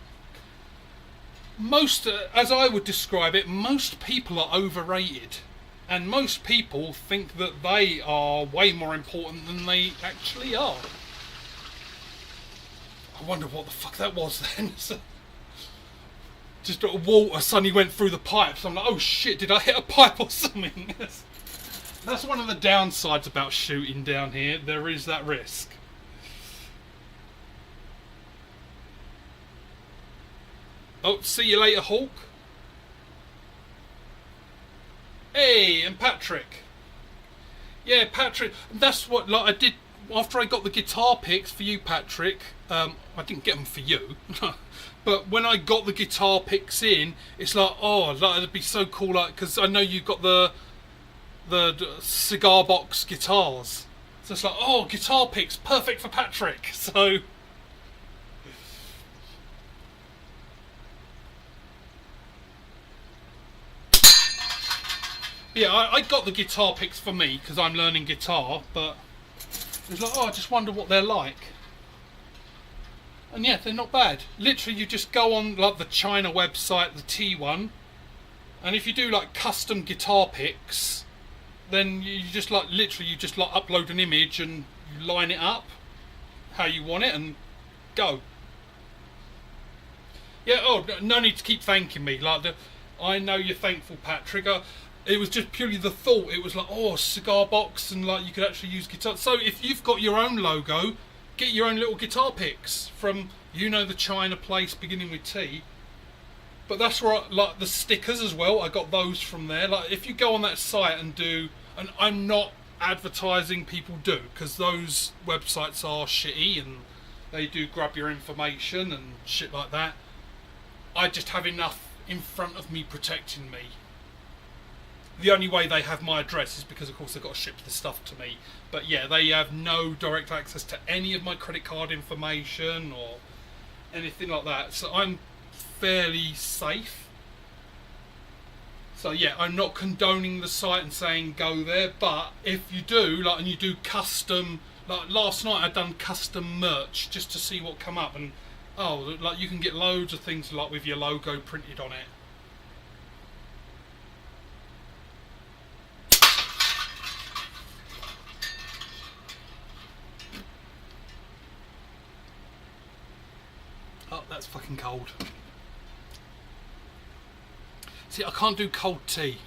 Speaker 1: most, as I would describe it, most people are overrated, and most people think that they are way more important than they actually are. I wonder what the fuck that was then. Just water suddenly went through the pipes. I'm like, oh shit, did I hit a pipe or something? That's one of the downsides about shooting down here. There is that risk. Oh, see you later, Hawk. Hey, and Patrick. Yeah, Patrick. That's what like I did after I got the guitar picks for you, Patrick. I didn't get them for you, but when I got the guitar picks in, it's like, oh, like, it'd be so cool, like, because I know you've got the cigar box guitars, so it's like, oh, guitar picks, perfect for Patrick. So. Yeah, I got the guitar picks for me because I'm learning guitar, but it's like, oh, I just wonder what they're like. And yeah, they're not bad. Literally, you just go on like the China website, the T1, and if you do like custom guitar picks, then you just like literally you just like upload an image and you line it up how you want it and go. Yeah. Oh, no need to keep thanking me. Like I know you're thankful, Patrick. It was just purely the thought. It was like, oh, cigar box, and like you could actually use guitar. So if you've got your own logo, get your own little guitar picks from, you know, the China place beginning with T. But that's where like the stickers as well. I got those from there. Like if you go on that site and do, and I'm not advertising, people do, because those websites are shitty and they do grab your information and shit like that. I just have enough in front of me protecting me. The only way they have my address is because, of course, they've got to ship the stuff to me. But yeah, they have no direct access to any of my credit card information or anything like that. So I'm fairly safe. So yeah, I'm not condoning the site and saying go there. But if you do, like, and you do custom, like last night I done custom merch just to see what come up, and oh, like you can get loads of things like with your logo printed on it. Oh, that's fucking cold. See, I can't do cold tea.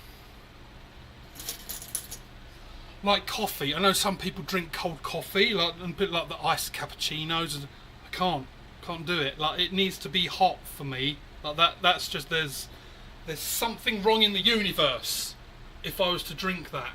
Speaker 1: Like coffee, I know some people drink cold coffee, like and put like the iced cappuccinos, and I can't do it. Like it needs to be hot for me. Like that's just there's something wrong in the universe if I was to drink that.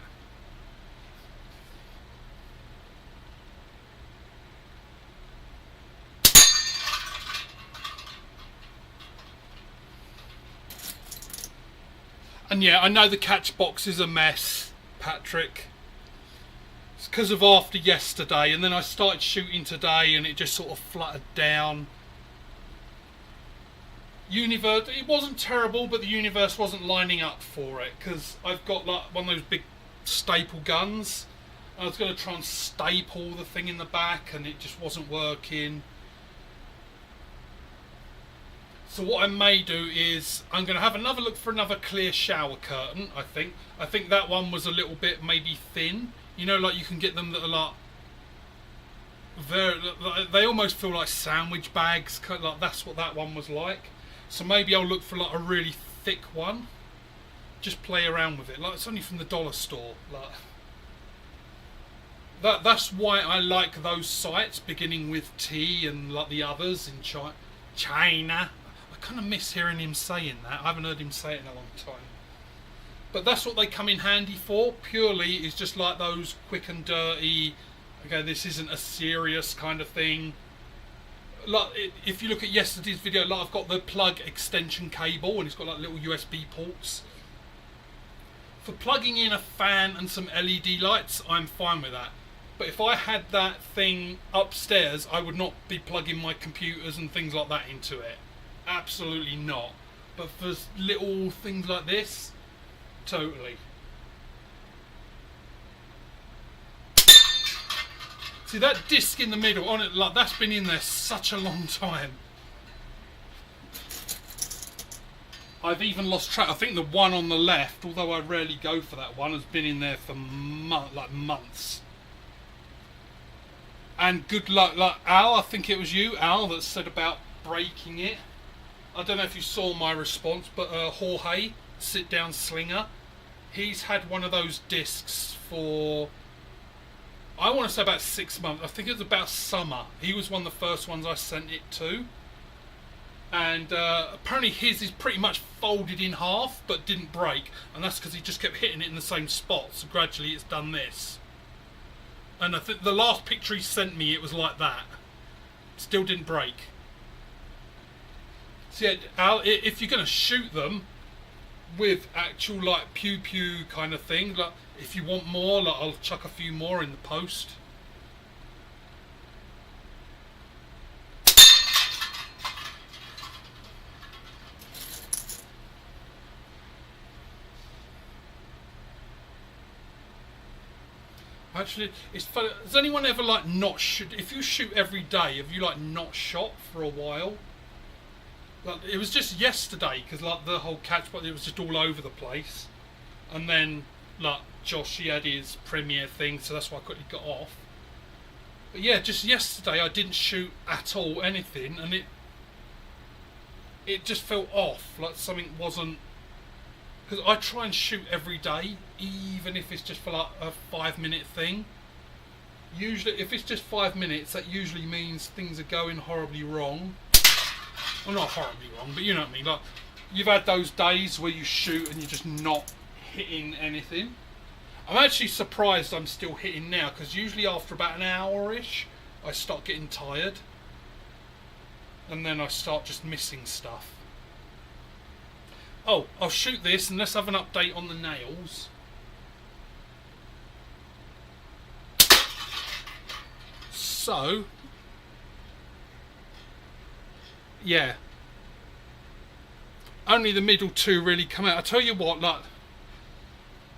Speaker 1: And yeah, I know the catch box is a mess, Patrick. It's because of after yesterday, and then I started shooting today and it just sort of fluttered down. Universe, it wasn't terrible, but the universe wasn't lining up for it, because I've got like one of those big staple guns. I was going to try and staple the thing in the back and it just wasn't working. So what I may do is I'm going to have another look for another clear shower curtain. I think that one was a little bit maybe thin. You know, like you can get them that are like they almost feel like sandwich bags. Like that's what that one was like. So maybe I'll look for like a really thick one. Just play around with it. Like it's only from the dollar store. Like that's why I like those sites beginning with T and like the others in China. I kind of miss hearing him saying that. I haven't heard him say it in a long time. But that's what they come in handy for. Purely is just like those quick and dirty. Okay, this isn't a serious kind of thing. Like if you look at yesterday's video, like I've got the plug extension cable and it's got like little USB ports. For plugging in a fan and some LED lights, I'm fine with that. But if I had that thing upstairs, I would not be plugging my computers and things like that into it. Absolutely not. But for little things like this, totally. See that disc in the middle on it, like that's been in there such a long time. I've even lost track. I think the one on the left, although I rarely go for that one, has been in there for months. And good luck, like Al, I think it was you, Al, that said about breaking it. I don't know if you saw my response, but Jorge, sit down slinger, he's had one of those discs for, I want to say about 6 months. I think it was about summer. He was one of the first ones I sent it to. And apparently his is pretty much folded in half, but didn't break. And that's because he just kept hitting it in the same spot. So gradually it's done this. And I think the last picture he sent me, it was like that. Still didn't break. So yeah, Al, if you're going to shoot them with actual like pew pew kind of thing, like if you want more, like I'll chuck a few more in the post. Actually, it's funny. Has anyone ever like not shoot? If you shoot every day, have you like not shot for a while? Like it was just yesterday because like the whole catch, but it was just all over the place. And then like Josh, he had his premiere thing, so that's why I quickly got off. But yeah, just yesterday I didn't shoot at all anything, and it just felt off. Like something wasn't. Because I try and shoot every day, even if it's just for like a 5-minute thing. Usually, if it's just 5 minutes, that usually means things are going horribly wrong. Well, not horribly wrong, but you know what I mean. Like, you've had those days where you shoot and you're just not hitting anything. I'm actually surprised I'm still hitting now, because usually after about an hour-ish, I start getting tired. And then I start just missing stuff. Oh, I'll shoot this and let's have an update on the nails. So, yeah. Only the middle two really come out. I tell you what, like,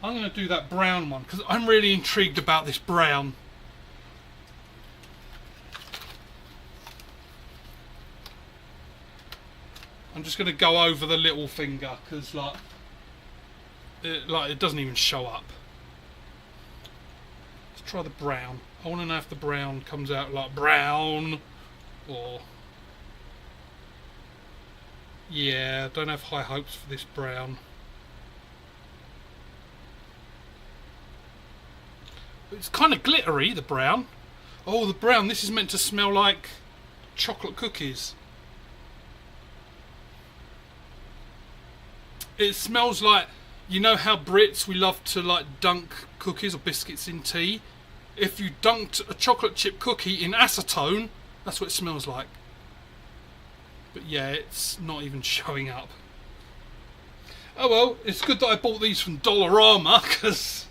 Speaker 1: I'm going to do that brown one because I'm really intrigued about this brown. I'm just going to go over the little finger because it doesn't even show up. Let's try the brown. I want to know if the brown comes out like brown or... Yeah, I don't have high hopes for this brown. It's kind of glittery, the brown. Oh, the brown. This is meant to smell like chocolate cookies. It smells like, you know how Brits, we love to like dunk cookies or biscuits in tea? If you dunked a chocolate chip cookie in acetone, that's what it smells like. But yeah, it's not even showing up. Oh well, it's good that I bought these from Dollarama, because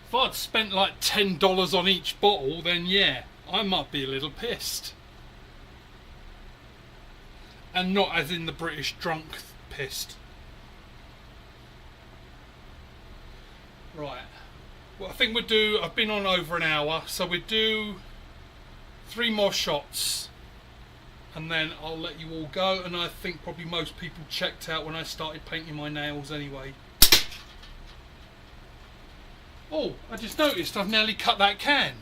Speaker 1: if I'd spent like $10 on each bottle, then yeah, I might be a little pissed. And not as in the British drunk pissed. Right. Well, I think we'll do... I've been on over an hour, so we'll do 3 more shots, and then I'll let you all go. And I think probably most people checked out when I started painting my nails anyway. Oh, I just noticed I've nearly cut that can.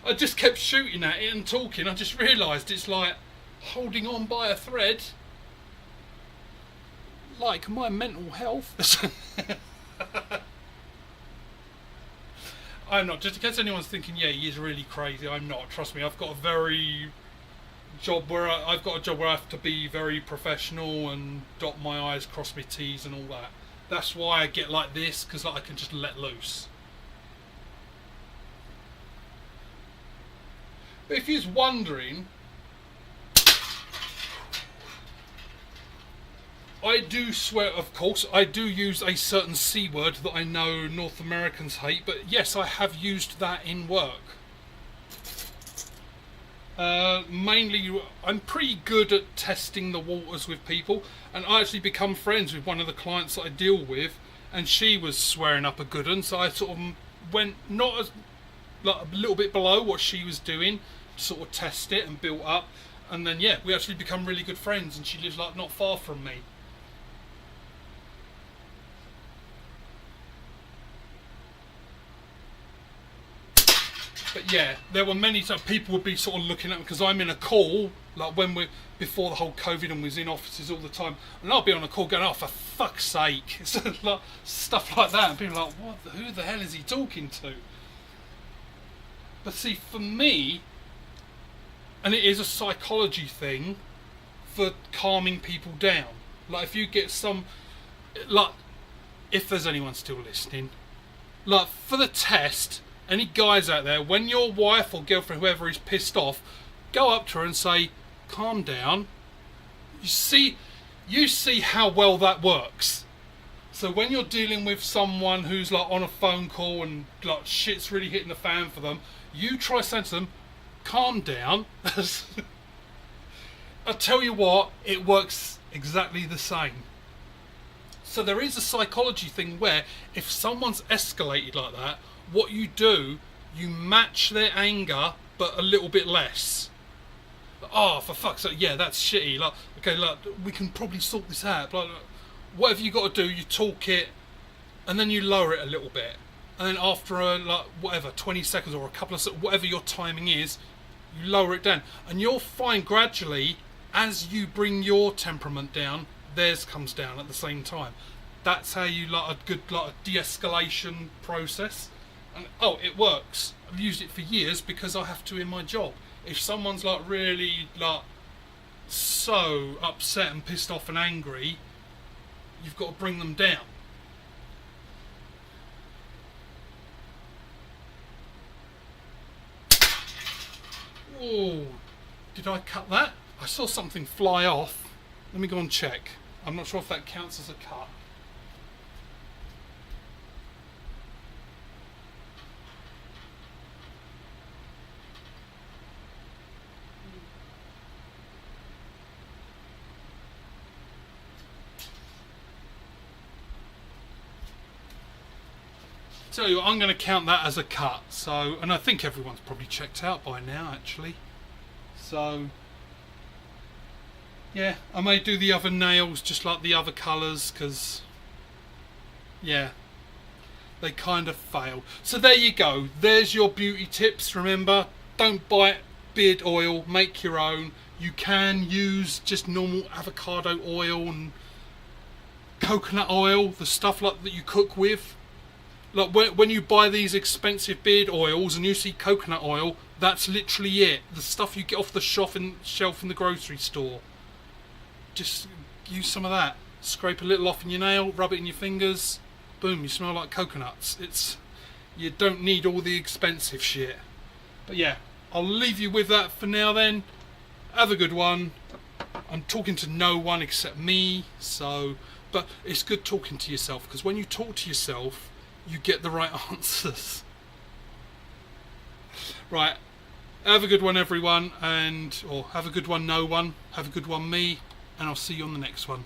Speaker 1: I just kept shooting at it and talking. I just realised it's like holding on by a thread. Like my mental health. I'm not. Just in case anyone's thinking, yeah, he is really crazy. I'm not. Trust me. I've got a job where I have to be very professional and dot my I's, cross my T's, and all that. That's why I get like this, because like, I can just let loose. But if you're wondering, I do swear, of course, I do use a certain C word that I know North Americans hate, but yes, I have used that in work. Mainly, I'm pretty good at testing the waters with people, and I actually become friends with one of the clients that I deal with, and she was swearing up a good one, so I sort of went not as like a little bit below what she was doing, sort of test it and built up, and then yeah, we actually become really good friends, and she lives like not far from me. But yeah, there were many times people would be sort of looking at me because I'm in a call, like when we're before the whole COVID and was in offices all the time, and I'll be on a call going, oh, for fuck's sake, like, stuff like that, and people are like, who the hell is he talking to? But see, for me, and it is a psychology thing for calming people down. Like if you get some, like, if there's anyone still listening, like for the test, any guys out there, when your wife or girlfriend, whoever is pissed off, go up to her and say, calm down. You see how well that works. So when you're dealing with someone who's like on a phone call and like shit's really hitting the fan for them, you try saying to them, calm down. I tell you what, it works exactly the same. So there is a psychology thing where if someone's escalated like that, what you do, you match their anger but a little bit less. Oh, for fuck's sake, yeah, that's shitty. Like, okay, look, we can probably sort this out. Like, whatever you got to do, you talk it, and then you lower it a little bit, and then after like whatever 20 seconds or a couple of seconds, whatever your timing is, you lower it down, and you'll find gradually as you bring your temperament down, theirs comes down at the same time. That's how you like a good like a de-escalation process. And oh, it works. I've used it for years because I have to in my job. If someone's like really like so upset and pissed off and angry, you've got to bring them down. Oh, did I cut that? I saw something fly off. Let me go and check. I'm not sure if that counts as a cut. Tell you what, I'm going to count that as a cut. So, and I think everyone's probably checked out by now, actually. So, yeah, I may do the other nails just like the other colours, because, yeah, they kind of failed. So there you go. There's your beauty tips. Remember, don't buy beard oil. Make your own. You can use just normal avocado oil and coconut oil, the stuff like that you cook with. Like when you buy these expensive beard oils and you see coconut oil, that's literally it. The stuff you get off the shelf in the grocery store. Just use some of that. Scrape a little off in your nail, rub it in your fingers. Boom, you smell like coconuts. You don't need all the expensive shit. But yeah, I'll leave you with that for now then. Have a good one. I'm talking to no one except me, so... But it's good talking to yourself, because when you talk to yourself, you get the right answers. Right, have a good one everyone, or have a good one no one, have a good one me, and I'll see you on the next one.